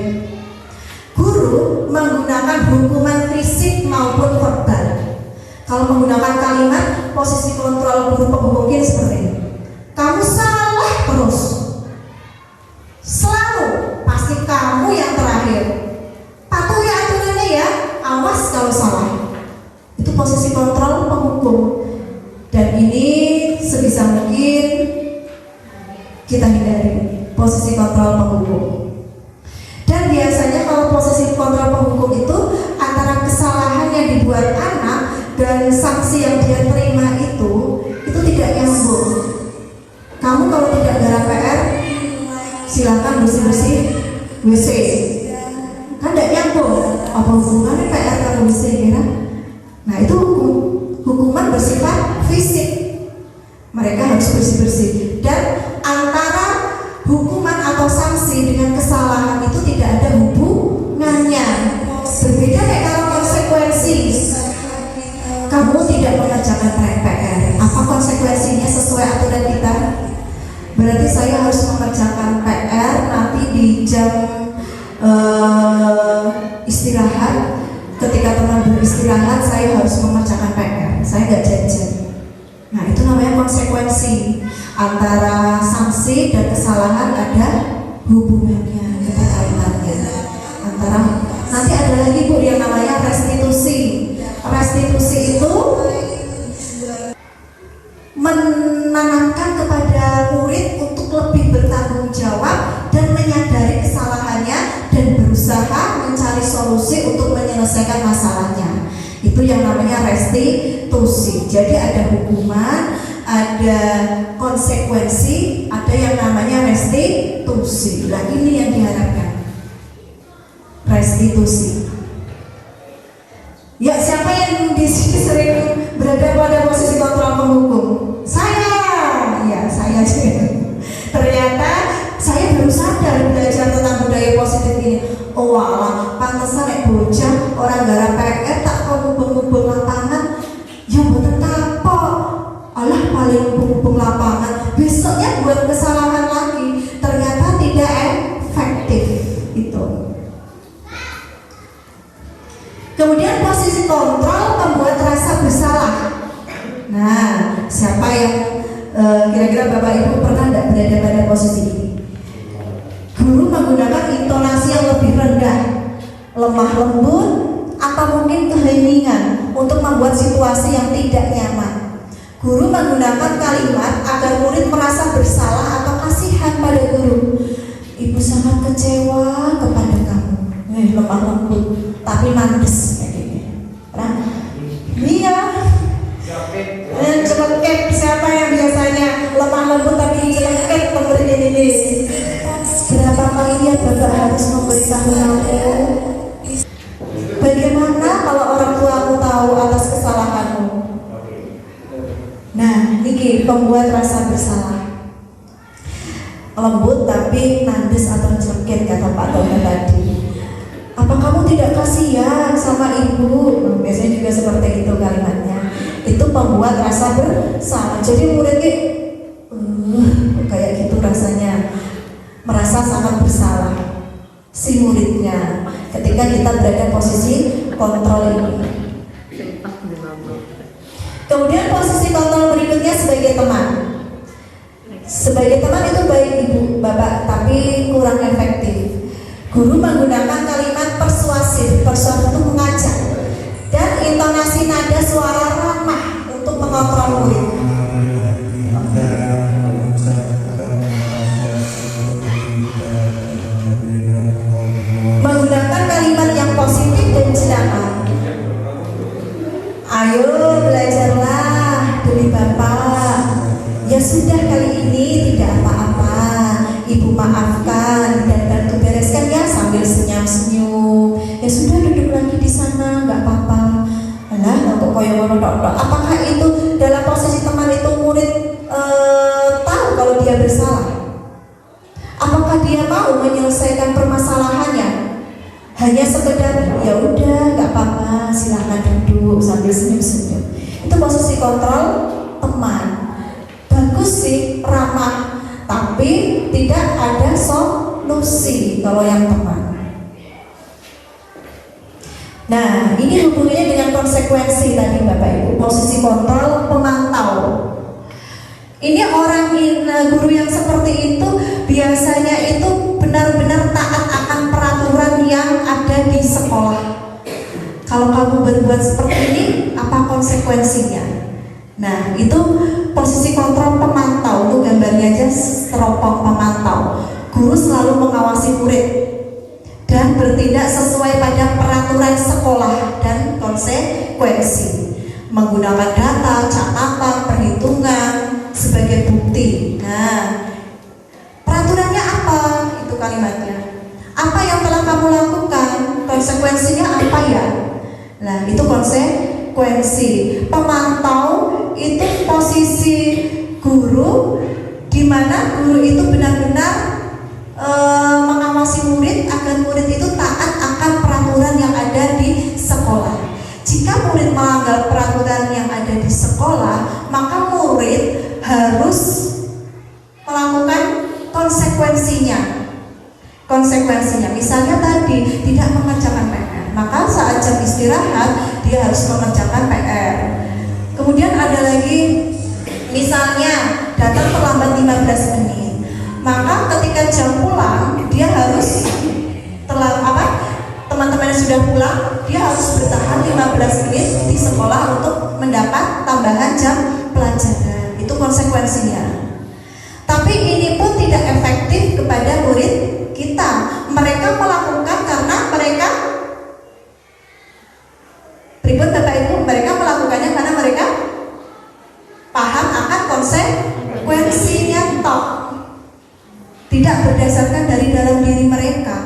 Guru menggunakan hukuman fisik maupun verbal. Kalau menggunakan kalimat, posisi kontrol guru penghukum seperti ini. Kamu salah terus, selalu pasti kamu yang terakhir. Patuhi aturannya ya, awas kalau salah. Itu posisi kontrol penghukum. Dan ini sebisa mungkin kita hindari posisi kontrol penghukum. Dan biasanya kalau posisi kontrol penghukum itu antara kesalahan yang dibuat anak dan sanksi yang dia terima itu tidak nyambung. Kamu kalau tidak garap PR, silakan bersih-bersih WC. Kan tidak nyambung. Apa hubungannya PR kalau WC ya? Nah itu hukuman bersifat fisik. Mereka harus bersih-bersih. Dan antara hukuman atau sanksi dengan kesalahan itu tidak ada hubungannya. Berbeda kayak kalau konsekuensi. Kamu tidak mengerjakan PR. Apa konsekuensinya sesuai aturan kita? Berarti saya harus mengerjakan PR nanti di jam istirahat. Ketika teman beristirahat, saya harus mengerjakan PR. Saya nggak jajan. Nah itu namanya konsekuensi. Antara sanksi dan kesalahan ada hubungannya, keterkaitannya. Antara nanti ada lagi Bu yang namanya restitusi. Restitusi itu menanamkan kepada murid untuk lebih bertanggung jawab dan menyadari kesalahannya dan berusaha mencari solusi untuk menyelesaikan masalahnya. Itu yang namanya restitusi. Jadi ada hukuman, ada konsekuensi, ada yang namanya restitusi. Nah ini yang diharapkan, restitusi. Ya siapa yang di sini sering berada pada posisi kontrol penghukum? Saya, ya saya sih. Ternyata saya baru sadar belajar tentang budaya positif ini. Oh walah, pantesan nek bocah orang garap PR tak ngubung-ngubung lapangan. Ya mboten kapok. Alah paling ngubung lapangan. Besoknya buat kesalahan lagi. Ternyata tidak efektif itu. Kemudian posisi kontrol membuat rasa bersalah. Nah, siapa yang kira-kira Bapak Ibu pernah tidak berada pada posisi ini? Guru menggunakan intonasi yang lebih rendah, lemah lembut, atau mungkin keheningan untuk membuat situasi yang tidak nyaman. Guru menggunakan kalimat agar murid merasa bersalah atau kasihan pada guru. Ibu sangat kecewa kepada kamu. Lemah lembut, tapi mandes kayak gini. Nah, iya. Celekek siapa yang biasanya lemah lembut tapi celekek pemberian ini? Berapa kali ya Bapak harus memberitahu aku? Bagaimana kalau orang tua aku tahu atas tapi nandes atau cekit, kata Pak Toto tadi. Apa kamu tidak kasihan sama ibu? Biasanya juga seperti itu kalimatnya. Itu membuat rasa bersalah. Jadi muridnya kayak gitu rasanya, merasa sangat bersalah si muridnya ketika kita berada posisi kontrol ini. Kemudian posisi kontrol berikutnya sebagai teman. Sebagai teman itu baik ibu, bapak, tapi kurang efektif. Guru menggunakan kalimat persuasif itu mengajak, dan intonasi nada suara ramah untuk mengontrol murid. Menggunakan kalimat yang positif dan cedakan. Ayo belajarlah demi bapak. Ya sudah, kali ini tidak apa-apa, ibu maafkan dan bantu bereskan ya, sambil senyum-senyum. Ya sudah, duduk lagi di sana, nggak apa-apa. Alah, kok koyo ngono tok. Apakah itu dalam posisi teman itu murid tahu kalau dia bersalah? Apakah dia mau menyelesaikan permasalahannya? Hanya sekedar ya udah, nggak apa-apa, silahkan duduk sambil senyum-senyum. Itu posisi kontrol teman. Bagus sih, ramah, tapi tidak ada solusi kalau yang teman. Nah, ini hubungannya dengan konsekuensi tadi Bapak Ibu. Posisi kontrol pemantau. Ini orang guru yang seperti itu biasanya itu benar-benar taat akan peraturan yang ada di sekolah. Kalau kamu berbuat seperti ini, apa konsekuensinya? Nah, itu posisi kontrol pemantau. Itu gambarnya aja, teropong pemantau. Guru selalu mengawasi murid dan bertindak sesuai pada peraturan sekolah dan konsekuensi, menggunakan data, catatan, perhitungan sebagai bukti. Nah, peraturannya apa? Itu kalimatnya. Apa yang telah kamu lakukan? Konsekuensinya apa ya? Nah, itu konsekuensi. Pemantau itu posisi guru, di mana guru itu benar-benar mengawasi murid agar murid itu taat akan peraturan yang ada di sekolah. Jika murid melanggar peraturan yang ada di sekolah, maka murid harus melakukan konsekuensinya. Misalnya tadi tidak mengerjakan PR, maka saat jam istirahat dia harus mengerjakan PR. Kemudian ada lagi, misalnya datang terlambat 15 menit, maka ketika jam pulang dia harus teman-teman yang sudah pulang, dia harus bertahan 15 menit di sekolah untuk mendapat tambahan jam pelajaran. Itu konsekuensinya. Tapi ini pun tidak efektif kepada murid kita. Mereka melakukan karena mereka ribut Bapak Ibu, mereka melakukannya karena mereka paham akan konsekuensinya toh, tidak berdasarkan dari dalam diri mereka.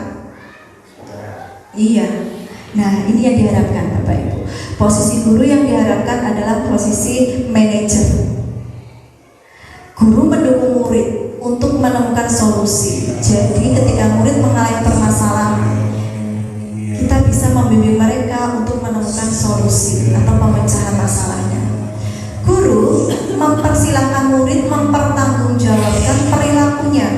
Iya. Nah, ini yang diharapkan Bapak Ibu. Posisi guru yang diharapkan adalah posisi manajer. Guru mendukung murid untuk menemukan solusi. Jadi ketika murid mengalami permasalahan, kita bisa membimbing mereka untuk menemukan solusi atau pemecahan masalahnya. Guru mempersilahkan murid mempertanggungjawabkan perilakunya.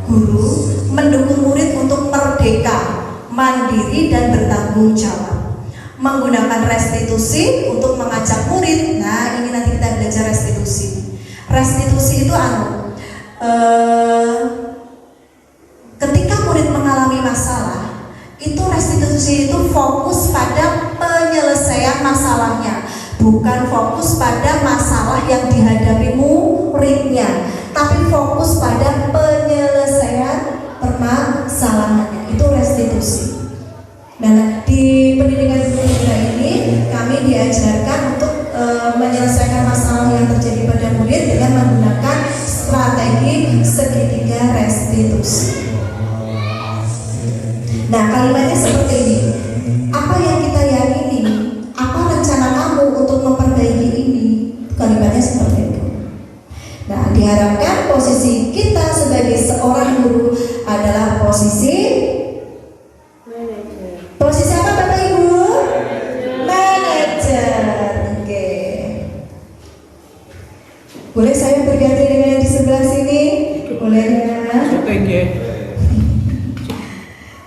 Guru mendukung murid untuk merdeka, mandiri dan bertanggung jawab. Menggunakan restitusi untuk mengajak murid. Nah, ini nanti kita belajar restitusi. Restitusi itu ketika murid mengalami masalah, itu restitusi itu fokus pada penyelesaian masalahnya, bukan fokus pada masalah yang dihadapi muridnya, tapi fokus pada penyelesaian permasalahannya. Itu restitusi. Nah, di pendidikan guru kita ini kami diajarkan untuk menyelesaikan masalah yang terjadi pada murid dengan menggunakan strategi segitiga restitusi. Nah, kalimatnya seperti ini. Apa yang kita yakini? Apa rencana kamu untuk memperbaiki ini? Kalimatnya seperti itu. Nah, diharapkan posisi kita sebagai seorang guru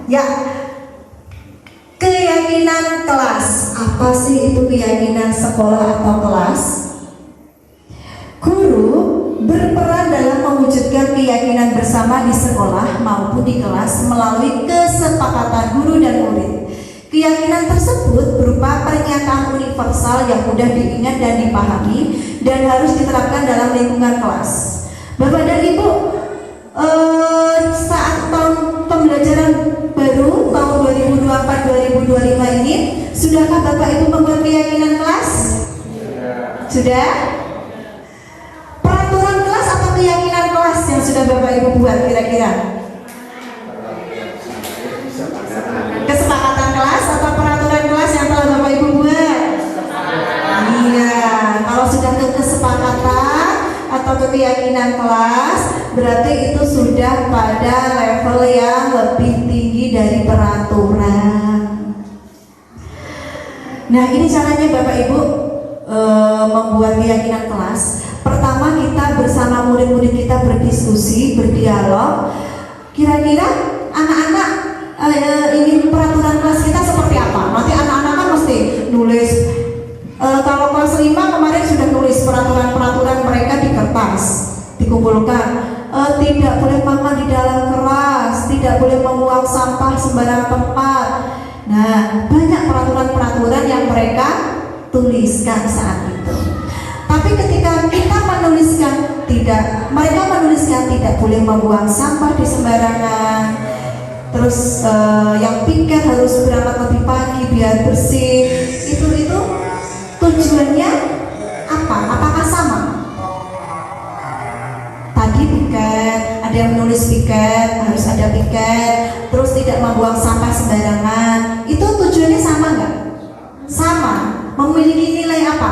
Ya, keyakinan kelas. Apa sih itu keyakinan sekolah atau kelas? Guru berperan dalam mewujudkan keyakinan bersama di sekolah maupun di kelas melalui kesepakatan guru dan murid. Keyakinan tersebut berupa pernyataan universal yang mudah diingat dan dipahami dan harus diterapkan dalam lingkungan kelas. Bapak dan Ibu, saat tahun pembelajaran baru tahun 2024-2025 ini, sudahkah Bapak Ibu membuat keyakinan kelas? Sudah? Peraturan kelas atau keyakinan kelas yang sudah Bapak Ibu buat kira-kira? Kesepakatan kelas atau peraturan kelas yang telah Bapak Ibu buat? Iya, kalau sudah ke kesepakatan atau ke keyakinan kelas, berarti itu sudah pada level yang lebih tinggi dari peraturan. Nah, ini caranya Bapak Ibu membuat keyakinan kelas. Pertama, kita bersama murid-murid kita berdiskusi, berdialog. Kira-kira anak-anak ini peraturan kelas kita seperti apa? Nanti anak-anak kan mesti nulis. Kalau kelas 5 kemarin sudah nulis peraturan-peraturan mereka di kertas, dikumpulkan. Tidak boleh makan di dalam kelas, tidak boleh membuang sampah sembarang tempat. Nah, banyak peraturan-peraturan yang mereka tuliskan saat itu. Tapi ketika kita menuliskan mereka menuliskan tidak boleh membuang sampah di sembarangan. Terus yang piket harus berangkat lebih pagi biar bersih. Itu tujuannya apa? Apakah sama? Tadi piket, ada yang menulis piket, harus ada piket, terus tidak membuang sampah sembarangan. Itu tujuannya sama nggak? Sama. Memiliki nilai apa?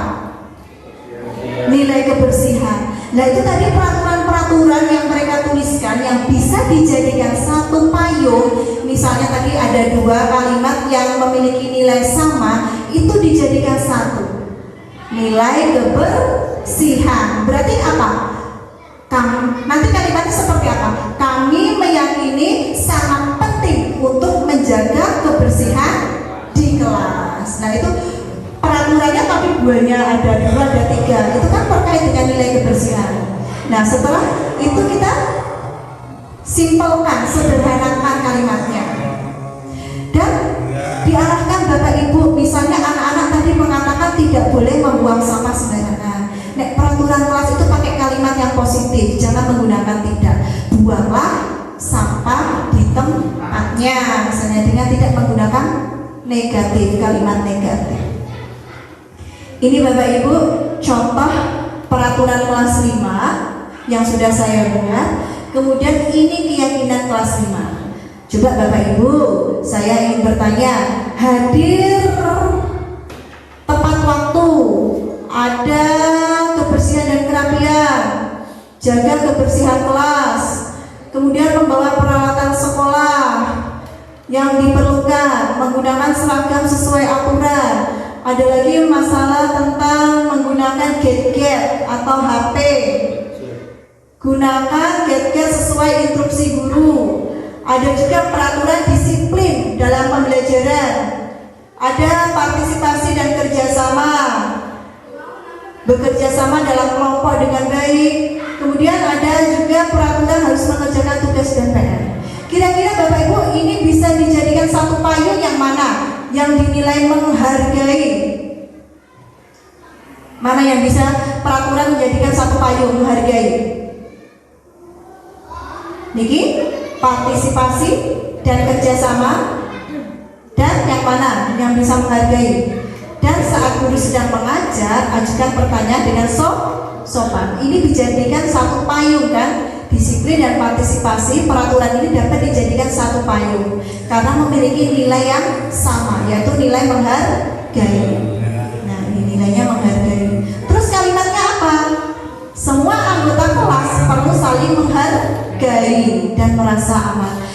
Nilai kebersihan. Nah, itu tadi peraturan-peraturan yang mereka tuliskan yang bisa dijadikan satu payung. Misalnya tadi ada 2 kalimat yang memiliki nilai sama, itu dijadikan satu. Nilai kebersihan. Berarti apa? Nanti kalimatnya seperti apa? Kami meyakini sangat penting untuk menjaga kebersihan di kelas. Nah, itu peraturannya tapi buahnya ada 2, ada 3. Itu kan terkait dengan nilai kebersihan. Nah, setelah itu kita simpelkan, sederhanakan kalimatnya. Dan diarahkan Bapak Ibu, misalnya anak-anak tadi mengatakan tidak boleh membuang sampah sembarangan. Nek peraturan kelas itu pakai kalimat yang positif, jangan menggunakan tidak. Buanglah sampah di tempatnya, misalnya dengan tidak menggunakan negatif, kalimat negatif. Ini Bapak Ibu contoh peraturan kelas 5 yang sudah saya buat. Kemudian ini keyakinan kelas 5. Coba Bapak Ibu, saya ingin bertanya, hadir tepat waktu, ada kebersihan dan kerapian, jaga kebersihan kelas, kemudian membawa peralatan sekolah yang diperlukan, menggunakan seragam sesuai aturan. Ada lagi masalah tentang menggunakan gadget atau HP. Gunakan gadget sesuai instruksi guru. Ada juga peraturan disiplin dalam pembelajaran. Ada partisipasi dan kerjasama. Bekerja sama dalam kelompok dengan baik. Kemudian ada juga peraturan harus mengerjakan tugas dan PR. Kira-kira Bapak Ibu ini bisa dijadikan satu payung yang mana? Yang dinilai menghargai. Mana yang bisa peraturan menjadikan satu payung menghargai? Niki, partisipasi dan kerjasama. Dan yang mana yang bisa menghargai? Dan saat guru sedang mengajar, ajukan pertanyaan dengan sopan. Ini dijadikan satu payung kan? Disiplin dan partisipasi, peraturan ini dapat dijadikan satu payung karena memiliki nilai yang sama, yaitu nilai menghargai. Nah, ini nilainya menghargai. Terus kalimatnya apa? Semua anggota kelas perlu saling menghargai dan merasa aman.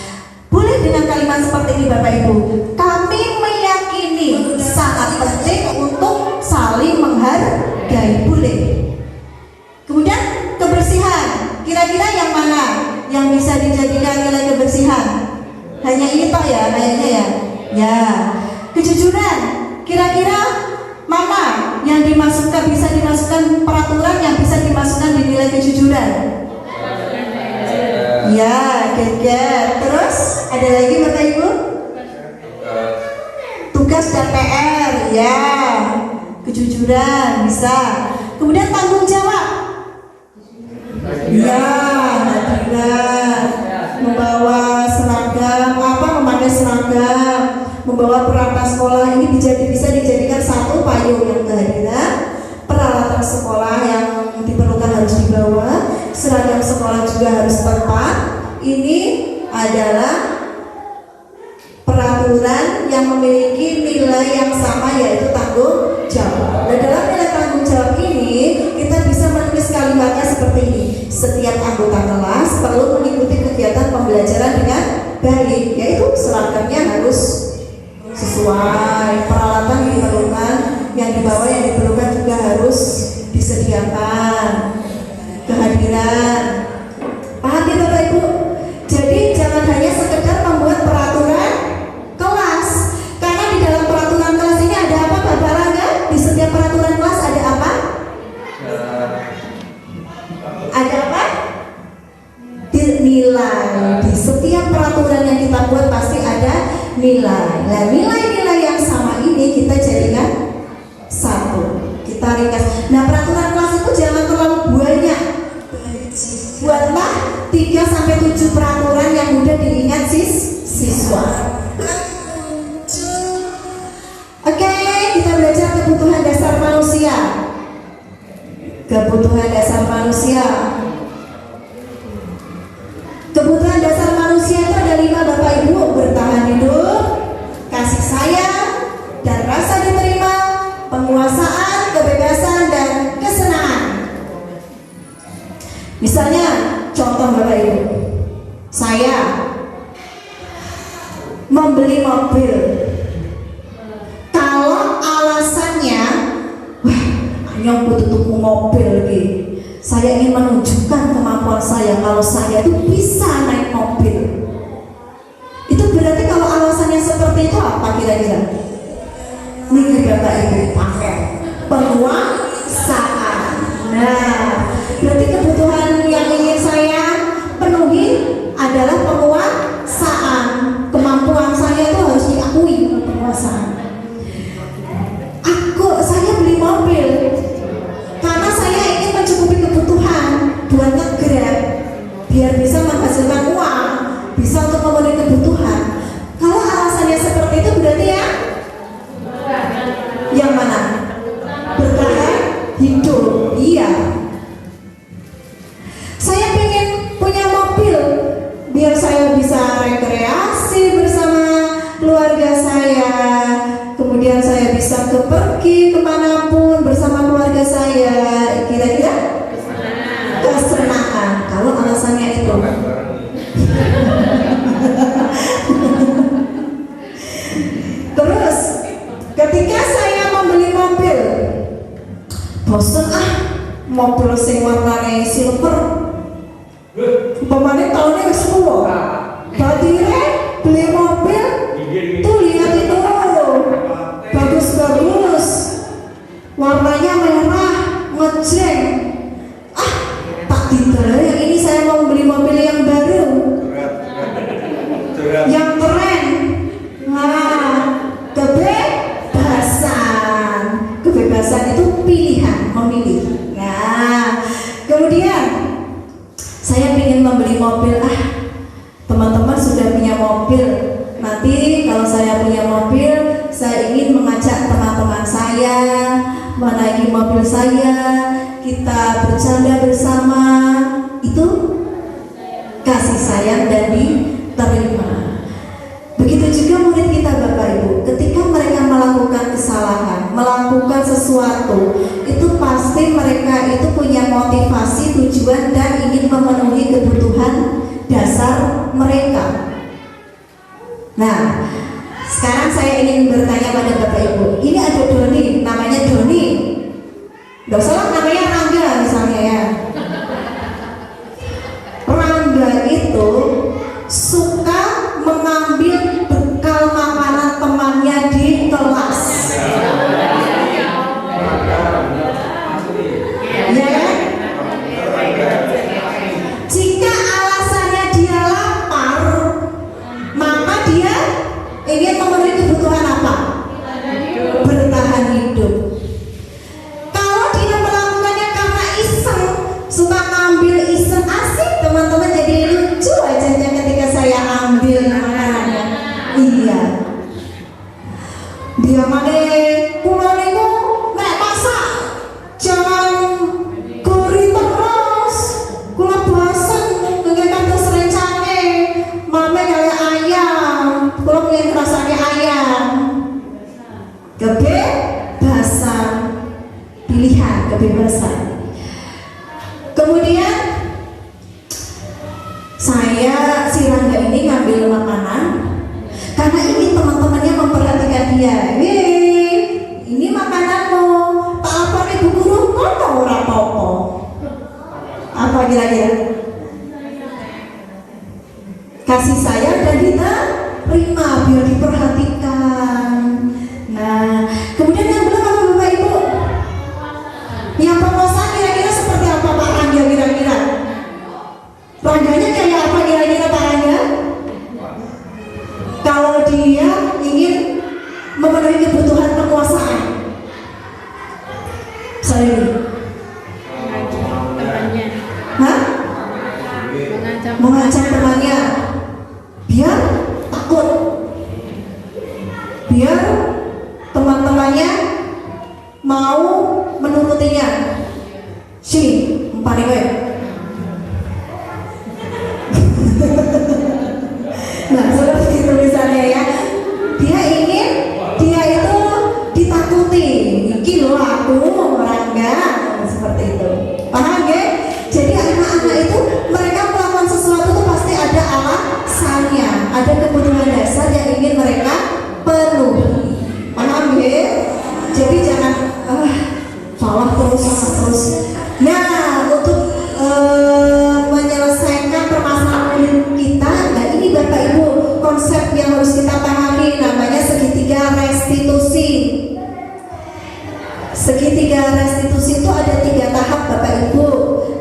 Boleh dengan kalimat seperti ini Bapak Ibu. Kami meyakini sangat penting untuk saling menghargai. Boleh. Kemudian kebersihan. Kira-kira yang mana? yang bisa dijadikan nilai kebersihan? Hanya ini toh ya kayaknya ya. Ya. Kejujuran. Kira-kira Mama yang dimasukkan bisa dimasukkan peraturan yang bisa dimasukkan di nilai kejujuran? Ya, geger. Terus ada lagi Bapak Ibu? Tugas dan PR. Ya. Kejujuran bisa. Kemudian tanggung jawab. Ya, hadirat, membawa seragam, memakai seragam, membawa peralatan sekolah ini bisa dijadikan satu payung yang kehadiran. Peralatan sekolah yang diperlukan harus dibawa, seragam sekolah juga harus tepat. Ini adalah peraturan yang memiliki nilai yang sama, yaitu tanggung jawab. Nah, dalam nilai tanggung jawab ini kita bisa menulis kalimatnya seperti ini: setiap anggota kelas perlu mengikuti kegiatan pembelajaran dengan baik, yaitu seragamnya harus sesuai, peralatan yang diperlukan, yang dibawa yang diperlukan juga harus disediakan, kehadiran. Paham ya Bapak Ibu? Jadi jangan hanya sekedar membuat peraturan kelas, karena di dalam peraturan kelas ini ada apa Bapak Rangga? Di setiap peraturan kelas ada apa? Ada apa? Nilai. Di setiap peraturan yang kita buat pasti ada nilai. Nah, nilai-nilai yang sama ini kita jadikan satu. Kita ringkas. Nah, peraturan kelas itu jangan terlalu banyak. Buatlah 3-7 peraturan yang mudah diingat siswa. Oke, kita belajar kebutuhan dasar manusia. Kebutuhan dasar manusia. Kebutuhan dasar manusia itu ada 5 Bapak Ibu: bertahan hidup, kasih sayang, dan rasa diterima, penguasaan, kebebasan, dan kesenangan. Misalnya, contoh Bapak Ibu, saya membeli mobil. Kalau alasannya, wah, hanya butuh tuku mobil lagi, saya ingin menunjukkan kemampuan saya kalau saya itu bisa naik mobil. Itu berarti kalau alasannya seperti itu apa kira-kira? Nih Bapak Ibu, pakai penguasaan. Nah, berarti kebutuhan yang ingin saya penuhi adalah penguasaan. Kemampuan saya itu harus diakui, penguasaan. Saya beli mobil karena saya ingin mencukupi kebutuhan buat nge-grab, biar bisa menghasilkan uang, bisa untuk memenuhi kebutuhan. Kalau alasannya seperti itu berarti ya yang mana? Bertahan hidup. Iya. Saya pengen punya mobil biar saya bisa rekreasi bersama keluarga saya. Kemudian saya bisa pergi kemanapun bersama keluarga saya. Kira-kira kesenangan. Kalau alasannya itu. Terus ketika saya membeli mobil, bosen mobil sing warnane silver, umpamanya tahunnya ke 10. Batire beli mobil tuh, lihat itu bagus-bagus, warnanya merah, ngejreng. Tak didel, yang ini saya mau beli mobil yang baru, yang keren. Nah, kebebasan itu pilihan, memilih. Nah, kemudian saya ingin membeli mobil. Teman-teman sudah punya mobil. Nanti kalau saya punya mobil, saya ingin mengajak teman-teman saya menaiki mobil saya, kita bercanda bersama. Itu kasih sayang dan diterima. Begitu juga murid kita Bapak Ibu, ketika mereka melakukan kesalahan, melakukan sesuatu, itu pasti mereka itu punya motivasi, tujuan, dan ingin memenuhi kebutuhan dasar mereka. Nah, sekarang saya ingin bertanya pada Bapak Ibu. Ini ada Doni, namanya Doni. Gak salah namanya Rangga misalnya ya. Rangga itu diterima, biar diperhatikan. Nah, kemudian yang belum apa Bapak Ibu? Yang penguasaan kira-kira seperti apa Pak Rangga kira-kira? Rangganya kayak apa kira-kira Pak Rangga? Kalau dia ingin memenuhi kebutuhan penguasaan, saya hah? Mengancam temannya biar takut, biar teman-temannya mau menurutinya. Sini, umpani we. Nah, seperti itu misalnya ya. Dia itu ditakuti. Iki loh aku Rangga, seperti itu. Paham ya? Jadi anak-anak itu mereka melakukan sesuatu itu pasti ada alasannya, ada kebutuhan dasar yang ingin mereka penuhi. Paham ya? Jadi jangan salah terus. Nah, untuk menyelesaikan permasalahan kita, nah ini Bapak Ibu konsep yang harus kita pahami, namanya segitiga restitusi. Segitiga restitusi itu ada 3 tahap Bapak Ibu.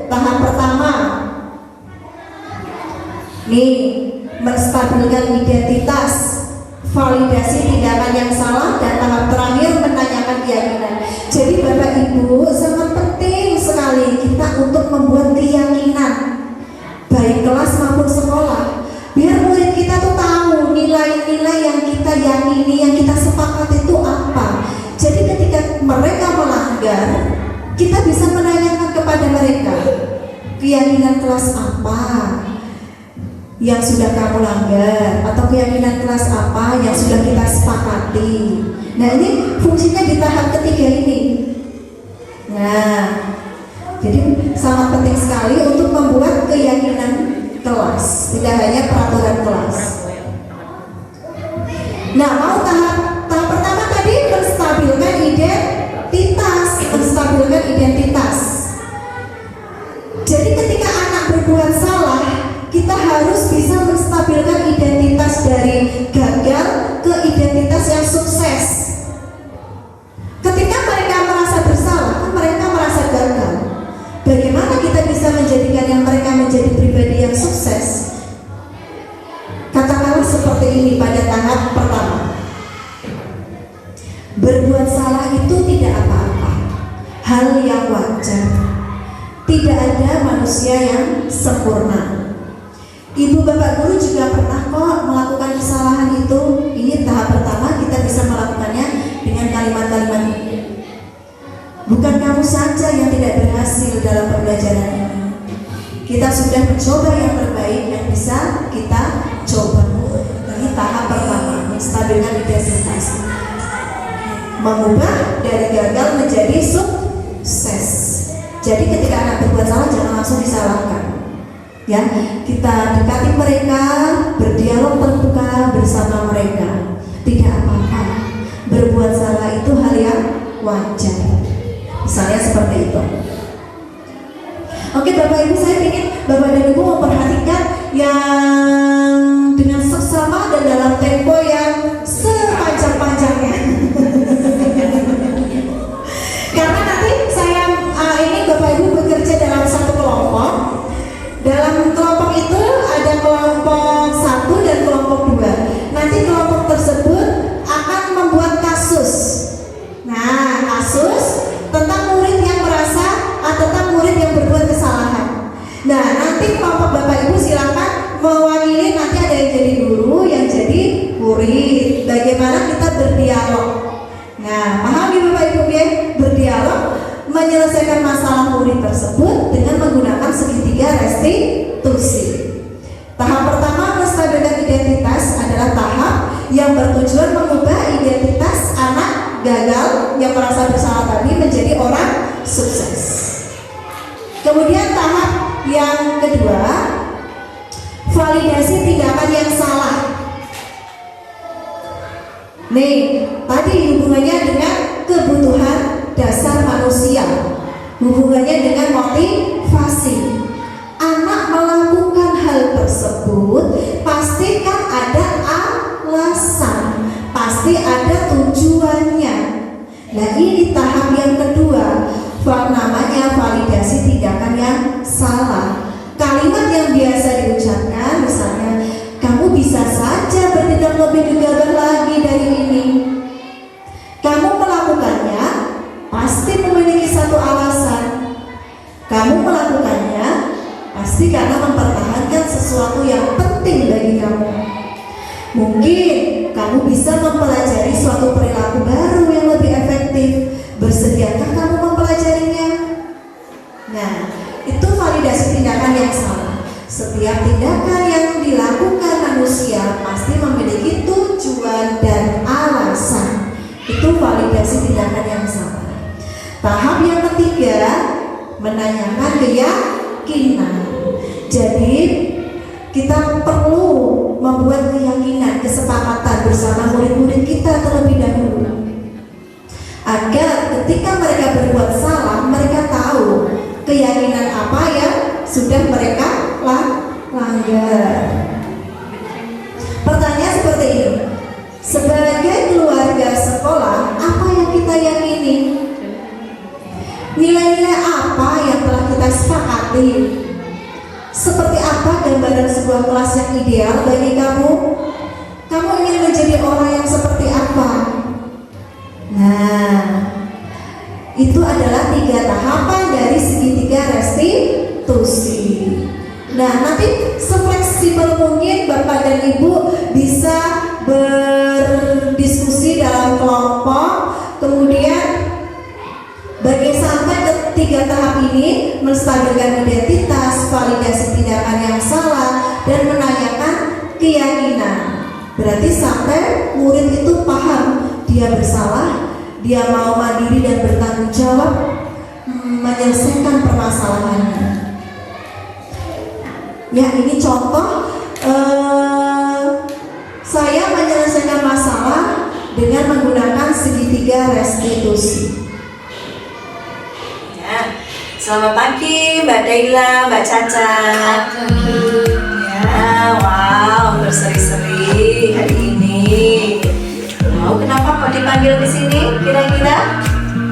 Tahap pertama, nih, menstabilkan identitas, validasi tindakan yang salah, dan tahap terakhir menanyakan keyakinan. Jadi Bapak Ibu sangat penting sekali kita untuk membuat keyakinan, baik kelas maupun sekolah, biar murid kita tuh tahu nilai-nilai yang kita yakini, yang kita sepakati itu apa. Jadi ketika mereka melanggar, kita bisa menanyakan kepada mereka, keyakinan kelas apa yang sudah kamu langgar, atau keyakinan kelas apa yang sudah kita sepakati. Nah, ini fungsinya di tahap ketiga ini. Nah, jadi sangat penting sekali untuk membuat keyakinan kelas, tidak hanya peraturan kelas. Nah, mau tahap pertama tadi menstabilkan identitas. Jadi ketika anak berbuat salah, kita harus bisa menstabilkan identitas dari gagal ke identitas yang sukses. Ketika mereka merasa bersalah, mereka merasa gagal. Bagaimana kita bisa menjadikan yang mereka menjadi pribadi yang sukses? Katakanlah seperti ini pada tahap pertama. Berbuat salah itu tidak apa-apa, hal yang wajar. Tidak ada manusia yang sempurna. Ibu bapak guru juga pernah kok melakukan kesalahan itu. Ini tahap pertama, kita bisa melakukannya dengan kalimat-kalimat ini. Bukan kamu saja yang tidak berhasil dalam pembelajaran ini. Kita sudah mencoba yang terbaik yang bisa kita coba. Ini tahap pertama, menstabilkan identitas, mengubah dari gagal menjadi sukses. Jadi ketika anak berbuat salah, jangan langsung disalahkan. Ya, kita dekati mereka, berdialog terbuka bersama mereka. Tidak apa-apa, berbuat salah itu hal yang wajar. Misalnya seperti itu. Oke Bapak Ibu, saya ingin Bapak dan Ibu memperhatikan yang dengan seksama dan dalam tempo yang sepanjang-panjangnya. Karena nanti saya ini Bapak Ibu bekerja dalam satu kelompok. Dalam kelompok itu ada kelompok 1 dan kelompok 2. Nanti kelompok tersebut akan membuat kasus. Nah, kasus tentang murid yang tentang murid yang berbuat kesalahan. Nah, nanti kelompok Bapak Ibu silakan mewakili, nanti ada yang jadi guru, yang jadi murid. Bagaimana kita berdialog. Nah, pahami Bapak Ibu ya, berdialog menyelesaikan masalah murid tersebut dengan menggunakan segitiga restitusi. Tahap pertama, menstabilkan identitas, adalah tahap yang bertujuan mengubah identitas anak gagal yang merasa bersalah tadi menjadi orang sukses. Kemudian tahap yang kedua, validasi tindakan yang salah. Nih, tadi hubungannya dengan kebutuhan dasar manusia, hubungannya dengan motivasi. Anak melakukan hal tersebut, pastikan ada Mungkin kamu bisa mempelajari suatu perilaku baru yang lebih efektif. Bersediakah kamu mempelajarinya? Nah, itu validasi tindakan yang salah. Setiap tindakan yang dilakukan manusia pasti memiliki tujuan dan alasan. Itu validasi tindakan yang salah. Tahap yang ketiga, menanyakan keyakinan. Jadi kita perlu membuat keyakinan, kesepakatan bersama murid-murid kita terlebih dahulu, agar ketika mereka berbuat salah, mereka tahu keyakinan apa yang sudah mereka langgar. Pertanyaan seperti ini: sebagai keluarga sekolah, apa yang kita yakini? Nilai-nilai apa yang telah kita sepakati? Seperti apa gambaran sebuah kelas yang ideal bagi kamu? Kamu ingin menjadi orang yang seperti apa? Nah, itu adalah 3 tahapan dari segitiga restitusi. Nah, nanti sefleksibel mungkin Bapak dan Ibu bisa berdiskusi dalam kelompok, kemudian bagi sampai ke 3 tahap ini, menstabilkan identitas, validasi tindakan yang salah, dan menanyakan keyakinan. Berarti sampai murid itu paham dia bersalah, dia mau mandiri dan bertanggung jawab, menyelesaikan permasalahannya. Ya, ini contoh saya menyelesaikan masalah dengan menggunakan segitiga restitusi. Selamat pagi Mbak Daila, Mbak Caca. Ya, wow, berseri-seri hari ini. Mau kenapa kok dipanggil di sini? Kira-kira?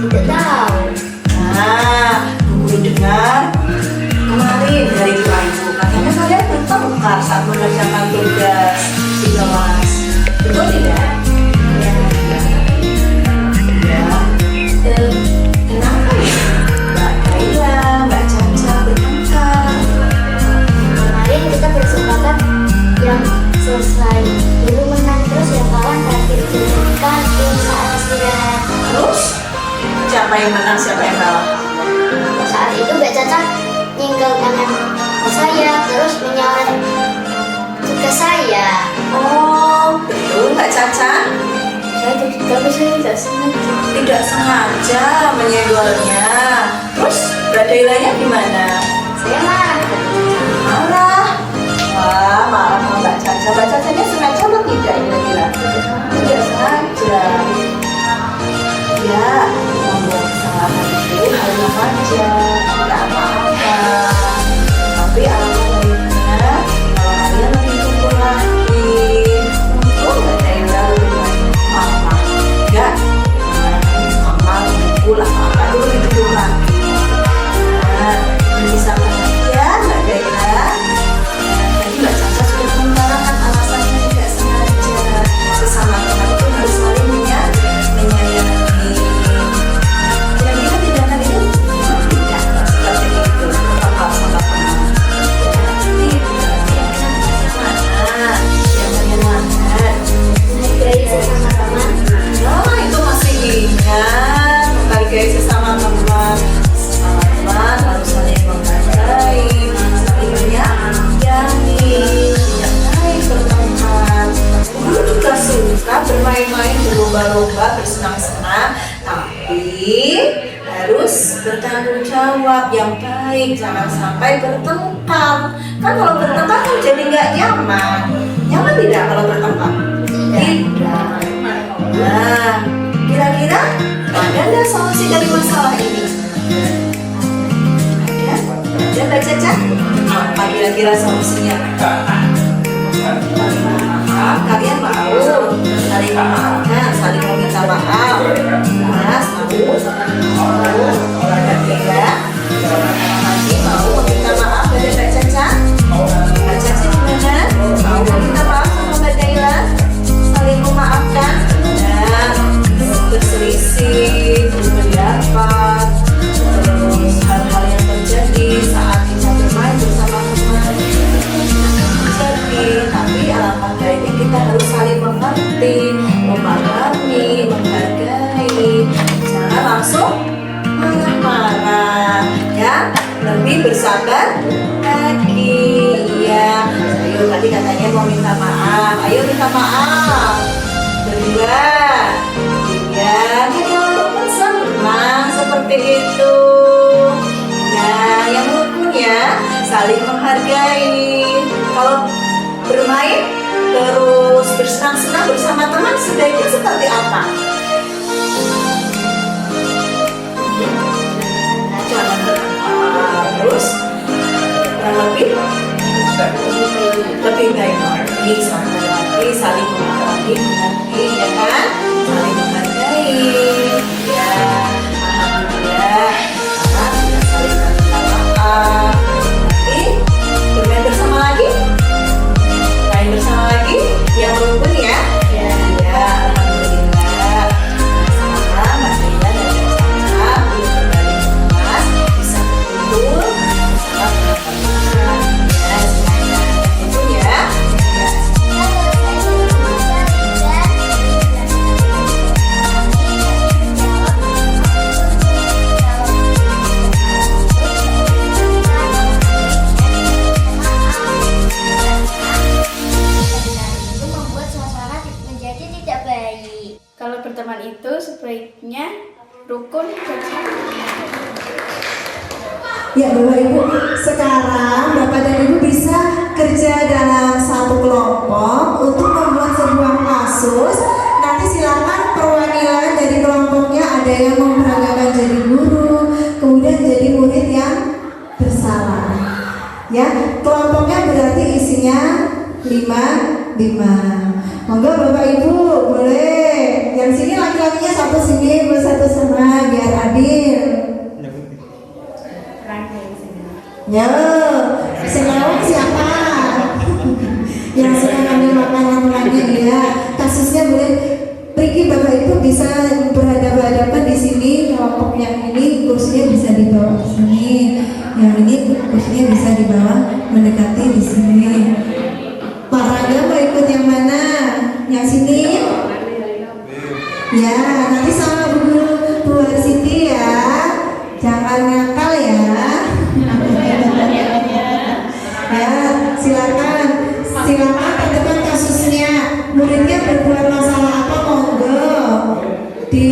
Tidak tahu. Nah, guru dengar kemarin dari Ibu katanya kalian bertengkar saat mengerjakan tugas di kelas. Betul tidak? Ya. Kenapa ya? Mbak Caca bertengkar. Kemarin kita bersepakat yang selesai dulu menang, terus yang kalah terakhir diumumkan saat istirahat. Terus siapa yang menang, siapa yang kalah? Saat itu Mbak Caca nyinggal tangan saya, terus menyorot tugas saya. Oh, betul Mbak Caca? Tapi saya tidak sengaja. Tidak sengaja menyenggolnya. Terus Mbak Dailanya gimana? Saya marah. Marah. Wah, marah sama Mbak Caca. Mbak Cacanya sengaja atau tidak kira-kira? Tidak sengaja. Ya, membuat kesalahan itu hal yang wajar, tidak apa-apa. Tapi alangkah baiknya kalau kalian lebih kumpul lagi. Untung Mbak Daila lebih baik mama. Enggak, mama kumpul lah, mama itu lebih kumpul lagi. Nah, bisa ya Mbak Daila. Tadi Mbak Caca sudah mengutarakan alasannya tidak sengaja. Sesama teman itu harus saling menyayangi. Kira-kira tindakan itu tidak seperti itu. Tetap harus sama teman. Mana yang menyenangkan? Menghargai sesama teman. Oh, itu masih ingat. Menghargai sesama teman. Sesama teman harus saling menghargai, saling menyayangi, tidak baik berteman. Guru juga suka bermain-main, berlomba-lomba, bersenang-senang, tapi harus bertanggung jawab yang baik, jangan sampai bertengkar. Kan kalau bertengkar kan jadi nggak nyaman. Nyaman tidak kalau bertengkar? Tidak. Nah, kira-kira ada nggak solusi dari masalah ini? Ada Mbak Caca? Apa kira-kira solusinya? Maaf, kalian mau saling memaafkan, saling meminta maaf. Mas, mau olahraga beda. Lagi mau meminta maaf dari Mbak Caca? Mbak Caca gimana? Mau meminta maaf sama Mbak Daila? Saling memaafkan? Dan berselisih, berpendapat, terus hal-hal yang terjadi saat kita bermain bersama teman. Tapi alangkah baiknya kita harus saling menghormati, memahami, menghargai. Jangan langsung marah-marah, ya. Lebih bersabar lagi, ya. Ayo, tadi katanya mau minta maaf. Ayo minta maaf. Berdua, ya. Kita pun senang seperti itu. Nah, yang rukun ya, saling menghargai. Kalau bermain terus bersenang-senang bersama teman sebaiknya seperti apa? Nah, jangan terus lebih baik lagi, saling menghargai, ya kan? Saling menghargai, ya. Alhamdulillah, sudah saling minta maaf. Nanti bermain bersama lagi. Main bersama lagi yang rukun ya. Ya, alhamdulillah. Sekarang Mas Rida dan Mas Amsa belum kembali ke kelas, bisa berkumpul bersama teman-teman. Ya, semuanya rukun ya. Itu membuat suasana menjadi tidak baik. Kalau berteman itu sebaiknya rukun dan saling. Ya Bapak Ibu, sekarang Bapak dan Ibu bisa kerja dalam satu kelompok untuk membuat sebuah kasus. Nanti silakan perwakilan dari kelompoknya, ada yang memperagakan jadi guru, kemudian jadi murid yang bersalah. Ya, kelompoknya berarti isinya 5. Monggo Bapak Ibu boleh yang sini laki-lakinya satu sini, satu sana biar adil. Ya, sekarang siapa? Yang suka ngambil makanan lagi dia. Kasusnya boleh pergi Bapak Ibu bisa berhadapan-hadapan di sini. Kelompok yang ini kursinya bisa dibawa ke sini. Yang ini kursinya bisa dibawa mendekati di sini. Pak Rangga mau ikut yang mana? Yang sini? Ya, nanti sama Bu Siti ya. Jangan ngakal ya. Ya, silakan tentukan kasusnya. Muridnya berbuat masalah apa, monggo di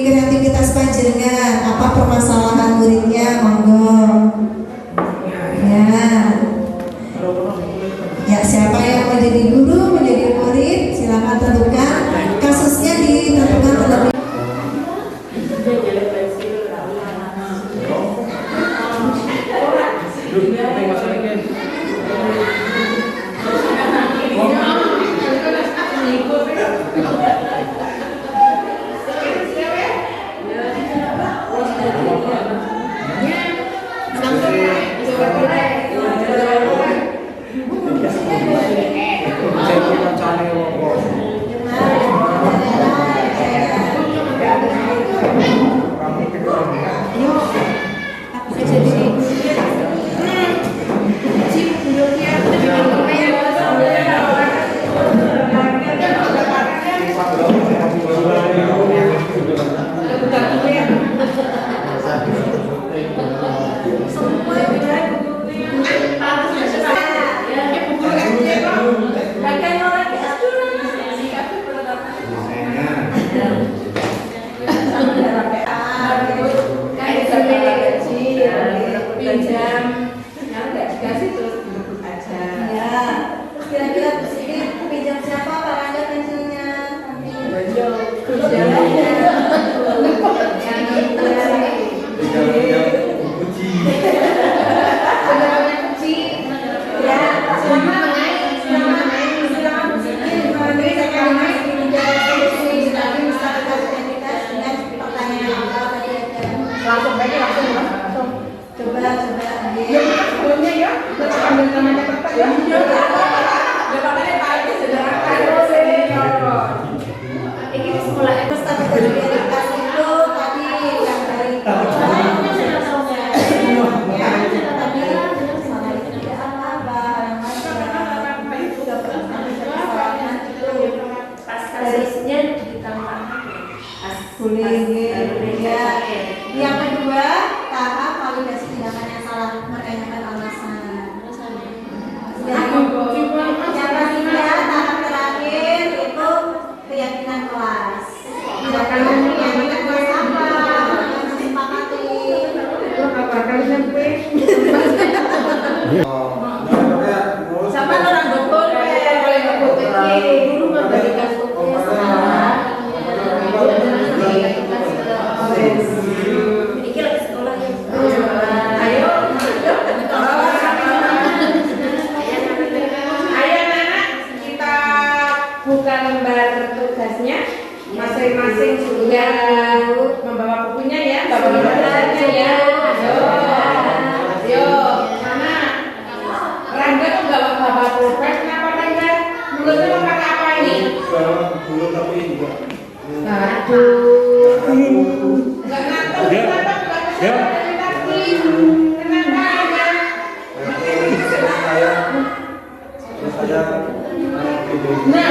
kreativitas panjenengan. Apa permasalahan muridnya, monggo. Ya, siapa yang menjadi guru, menjadi murid, silakan tentukan kasusnya, ditentukan terlebih. buka lembar tugasnya. Masing-masing sudah membawa bukunya ya, bawa lembarnya ya. Yo, mana? Rangga tuh bawa pulpen, kenapa Rangga? Mulutnya mau pakai apa ini? Mulut tapi juga. Aduh, nggak ngantuk, kenapa? Ya. Kenapa Rangga? Nah,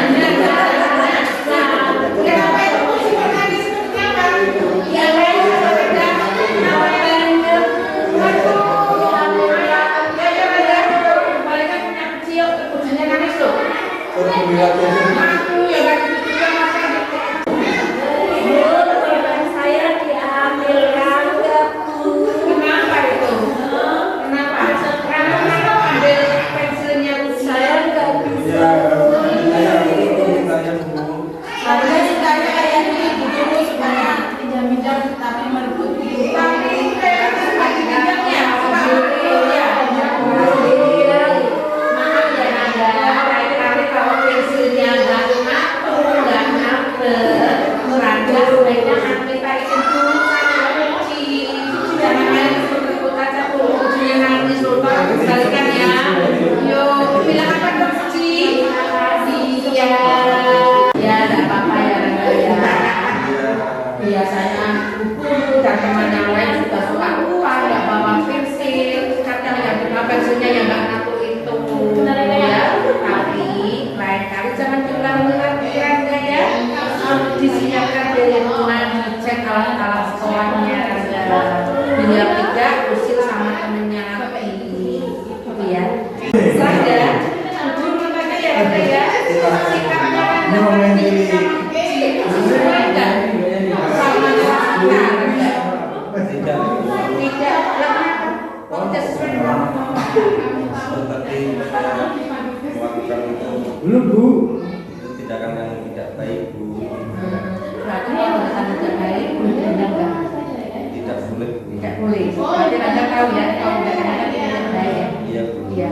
kenapa itu musiman lagi seperti apa? Ya, baliknya punya kecil, ujungnya nangis loh. Aku ya lagi juga masalah. Saya diambil ranggaku. Kenapa itu? Kenapa? Karena ambil pensilnya Saya nggak bisa. harusnya ditanya kayak ini dulu supaya pinjam-pinjam tapi merebut tapi kayaknya lagi pinjamnya maaf ya Nanda, lain-kali kalau pensilnya nggak nyampe Rangga sebaiknya kita izin dulu sama Uci, jangan main ikut aja tuh Ucinya nangis lupa kembalikan ya. Yuk bilang apa dong Uci? Iya. Ya, tidak apa-apa ya Rangga ya. Biasanya guru dan teman yang lain juga suka lupa, nggak bawa pensil. Kadang yang bawa pensilnya yang nggak ngaku itu. Ya, tapi lain kali jangan diulang-ulang ya Rangga ya. Disiapkan di rumah, dicek alat-alat sekolahnya Rangga. Biar tidak usil sama temennya lagi. Gitu ya. Saya jujur makanya ya Rangga ya. Sikapnya Belum Bu. Itu tindakan yang tidak baik Bu. berarti tindakan tidak baik boleh enggak? Tidak boleh Bu. Tidak boleh. Berarti Anda tahu ya kalau tindakan tidak baik. Iya Bu. Iya.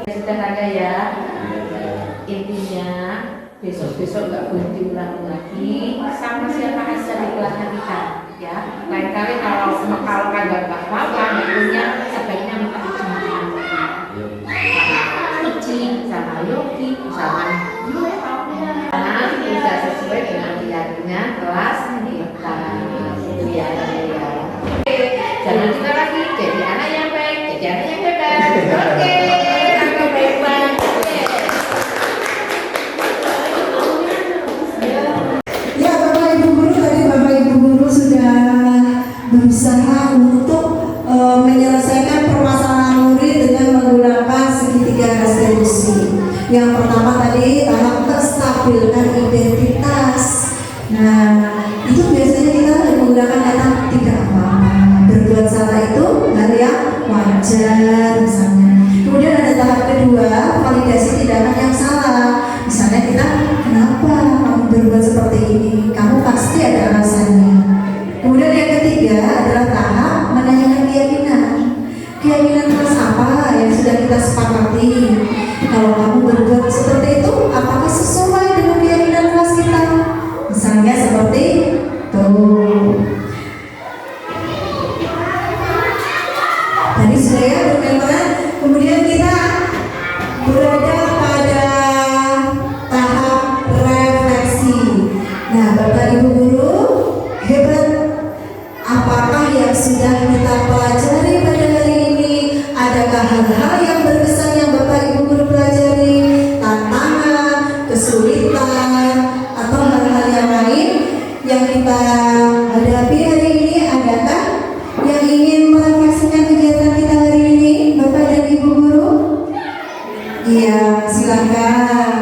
Sudah Anda ya. Iya. Intinya besok-besok nggak boleh diulang lagi sama siapa aja di kelasnya kita ya. Lain kali kalau kan nggak apa-apa nggak punya sebaiknya minta izin Uci sama Yogi sama karena tidak sesuai dengan keyakinan kelas kita itu ya. Jangan kita lagi jadi anak yang baik, jadi anak yang hebat. Oke, aku baik-baik. Ya Bapak Ibu Guru, tadi Bapak Ibu Guru sudah berusaha untuk menyelesaikan permasalahan murid dengan menggunakan segitiga restitusi. Yang pertama tadi tahap menstabilkan identitas. Nah, itu biasanya kita menggunakan kata tidak apa-apa. Berbuat salah itu hal yang wajar misalnya. Kemudian ada tahap kedua, validasi tindakan yang salah. Misalnya kita, kenapa kamu berbuat seperti ini? Kamu pasti ada alasannya. Kemudian yang ketiga adalah tahap menanyakan keyakinan. Keyakinan kelas apa yang sudah kita sepakati? Kalau kamu berbuat seperti itu, apakah sesuai dengan keyakinan kelas kita? Misalnya seperti itu. Tadi sudah ya berkaitan. Kemudian kita berada pada tahap refleksi. Nah, Bapak Ibu Guru, hebat. Apakah yang sudah kita pelajari pada hari ini? Adakah hal-hal yang berkesan yang Bapak Ibu Guru pelajari? Tantangan, kesulitan, atau hal-hal yang lain yang kita hadapi hari ini? Adakah yang ingin merefleksikan kegiatan kita hari ini, Bapak dan Ibu Guru? Iya, silakan.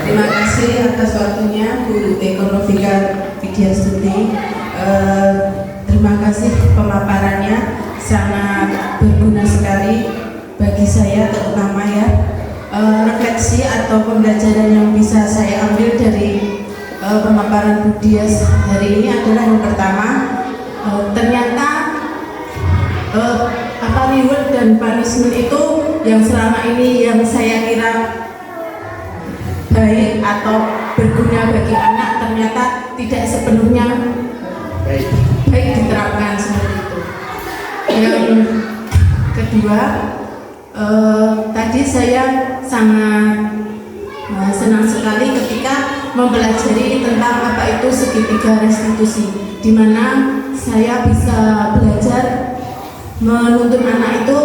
Terima kasih atas waktunya Bu Ekonofika Widyastuti. Terima kasih pemaparannya, sangat berguna sekali bagi saya terutama ya. Refleksi atau pembelajaran yang bisa saya ambil dari pemaparan Bu Dias hari ini adalah yang pertama, ternyata apa reward dan punishment itu yang selama ini yang saya kira baik atau berguna bagi anak ternyata tidak sepenuhnya baik diterapkan seperti itu. Yang kedua, tadi saya sangat senang sekali ketika mempelajari tentang apa itu segitiga restitusi, di mana saya bisa belajar menuntut anak itu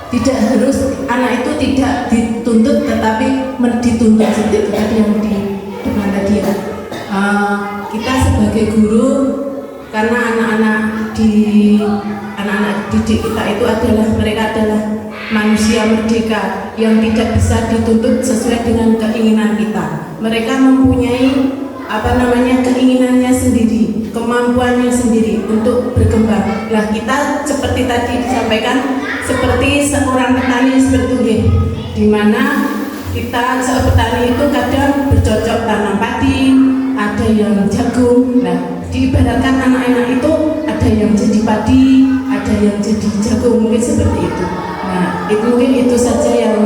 tidak harus, anak itu tidak dituntut tetapi dituntut seperti tadi yang di depan tadi ya. Kita sebagai guru, karena anak-anak didik kita itu adalah, mereka adalah manusia merdeka yang tidak bisa dituntut sesuai dengan keinginan kita. Mereka mempunyai keinginannya sendiri, kemampuannya sendiri untuk berkembang. Nah, kita seperti tadi disampaikan, seperti seorang petani seperti di mana kita seorang petani itu kadang bercocok tanam padi, ada yang jagung. Nah, diibaratkan anak-anak itu ada yang jadi padi, ada yang jadi jagung, mungkin seperti itu. Nah, mungkin itu saja yang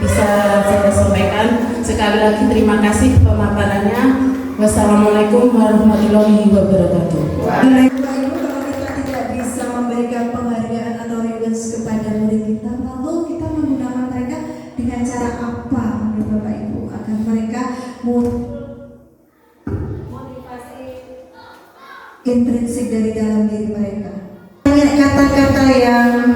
bisa saya sampaikan. Sekali lagi terima kasih pemaparannya. Wassalamualaikum warahmatullahi wabarakatuh. Bapak Ibu, kalau kita tidak bisa memberikan penghargaan atau rewards kepada murid kita, lalu kita menggunakan mereka dengan cara apa, Bapak Ibu, agar mereka motivasi intrinsik dari dalam diri mereka. Banyak kata-kata yang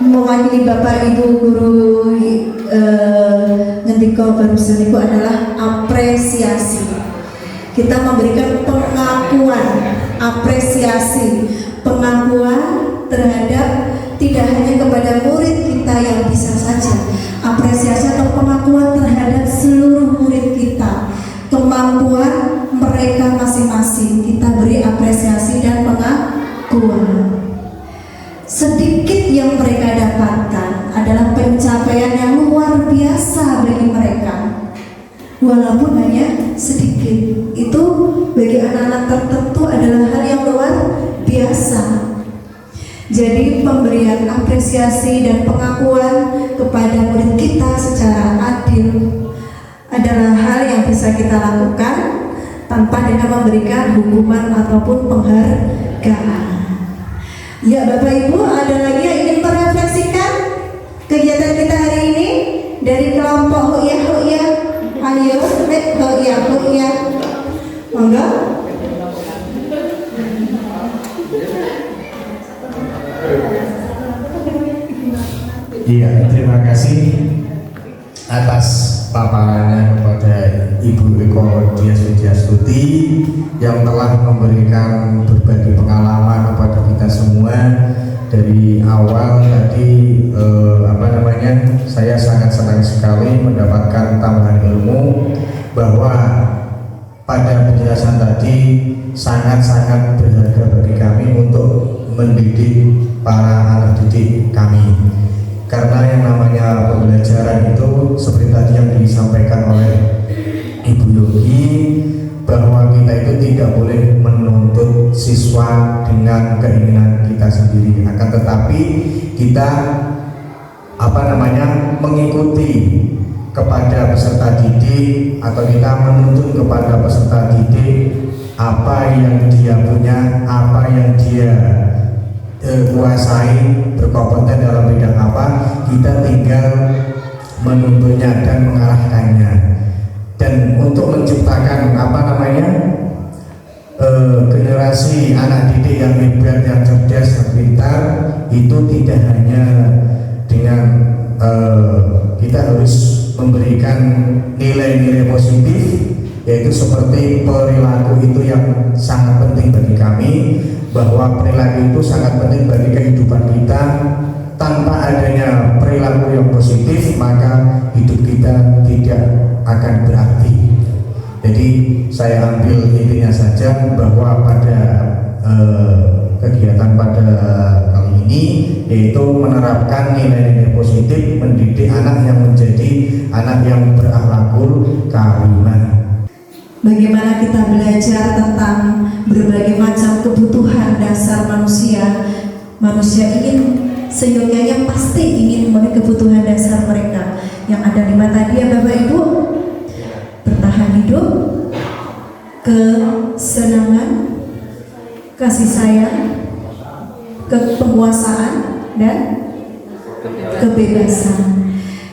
mewakili Bapak Ibu guru ngendika barusan itu adalah apresiasi. Kita memberikan pengakuan, apresiasi, pengakuan terhadap tidak hanya kepada murid kita yang bisa saja, apresiasi atau pengakuan terhadap seluruh murid kita, kemampuan mereka masing-masing kita beri apresiasi dan pengakuan. Sedikit yang mereka dapatkan adalah pencapaian yang luar biasa bagi mereka, walaupun hanya sedikit. Itu bagi anak-anak tertentu adalah hal yang luar biasa. Jadi pemberian apresiasi dan pengakuan kepada murid kita secara adil adalah hal yang bisa kita lakukan tanpa dengan memberikan hukuman ataupun penghargaan. Ya Bapak Ibu, ada lagi yang ingin merefleksikan kegiatan kita hari ini dari kelompok Ho'iyah? Ayo, Ho'iyah, monggo. Iya, terima kasih atas paparannya kepada Ibu Eko Dias Widyastuti yang telah memberikan berbagi pengalaman kepada kita semua. Dari awal tadi saya sangat senang sekali mendapatkan tambahan ilmu bahwa pada penjelasan tadi sangat-sangat berharga bagi kami untuk mendidik para anak didik kami. Karena yang namanya pembelajaran itu seperti tadi yang disampaikan oleh Ibu Yogi, bahwa kita itu tidak boleh menuntut siswa dengan keinginan kita sendiri, akan tetapi kita mengikuti kepada peserta didik, atau kita menuntut kepada peserta didik apa yang dia punya, apa yang dia kuasai, berkompeten dalam bidang apa, kita tinggal menuntutnya dan mengarahkannya. Dan untuk menciptakan generasi anak didik yang hebat, yang cerdas, yang pintar, itu tidak hanya dengan kita harus memberikan nilai-nilai positif, yaitu seperti perilaku itu yang sangat penting bagi kami, bahwa perilaku itu sangat penting bagi kehidupan kita. Tanpa adanya perilaku yang positif, maka hidup kita tidak akan berarti. Jadi saya ambil intinya saja bahwa pada kegiatan pada kali ini yaitu menerapkan nilai-nilai positif, mendidik anak yang menjadi anak yang berakhlakul karimah. Bagaimana kita belajar tentang berbagai macam kebutuhan dasar manusia Manusia ingin seyogyanya pasti ingin memenuhi kebutuhan dasar mereka yang ada 5 tadi ya Bapak Ibu. Bertahan hidup, kesenangan, kasih sayang, kepenguasaan, dan kebebasan.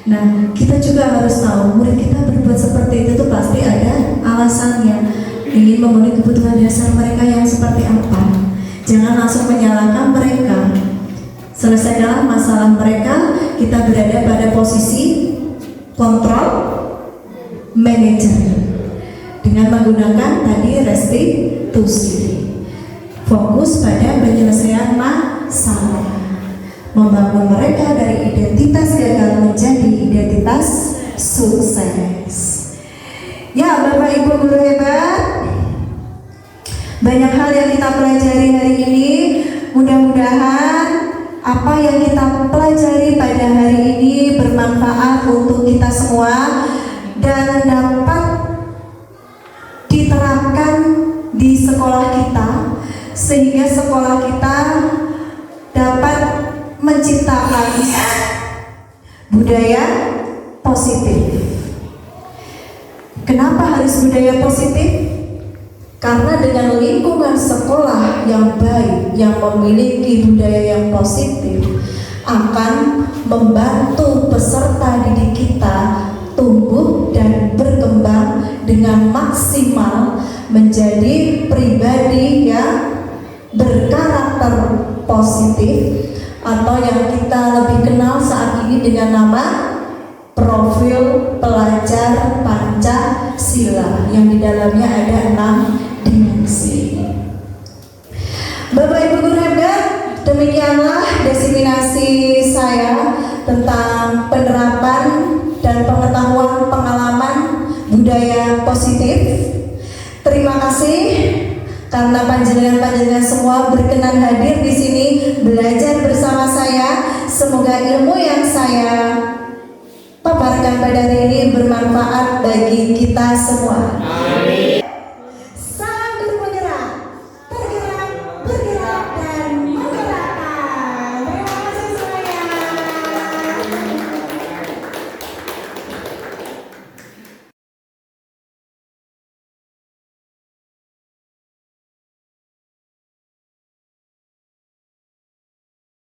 Nah, kita juga harus tahu murid kita berbuat seperti itu tuh pasti ada alasannya, ingin memenuhi kebutuhan dasar mereka yang seperti apa. Jangan langsung menyalahkan mereka. Selesaikanlah masalah mereka. Kita berada pada posisi kontrol manager dengan menggunakan tadi restitusi. Fokus pada penyelesaian masalah, membangun mereka dari identitas gagal menjadi identitas sukses. Ya Bapak Ibu guru hebat, banyak hal yang kita pelajari hari ini. Mudah-mudahan apa yang kita pelajari pada hari ini bermanfaat untuk kita semua dan dapat diterapkan di sekolah kita, sehingga sekolah kita dapat menciptakan budaya positif. Kenapa harus budaya positif? Karena dengan lingkungan sekolah yang baik, yang memiliki budaya yang positif, akan membantu peserta didik kita tumbuh dan berkembang dengan maksimal menjadi pribadi yang berkarakter positif, atau yang kita lebih kenal saat ini dengan nama profil pelajar Pancasila, yang di dalamnya ada 6 dimensi. Bapak Ibu guru hebat, demikianlah diseminasi saya tentang penerapan dan pengetahuan pengalaman budaya positif. Terima kasih karena panjenengan semua berkenan hadir di sini belajar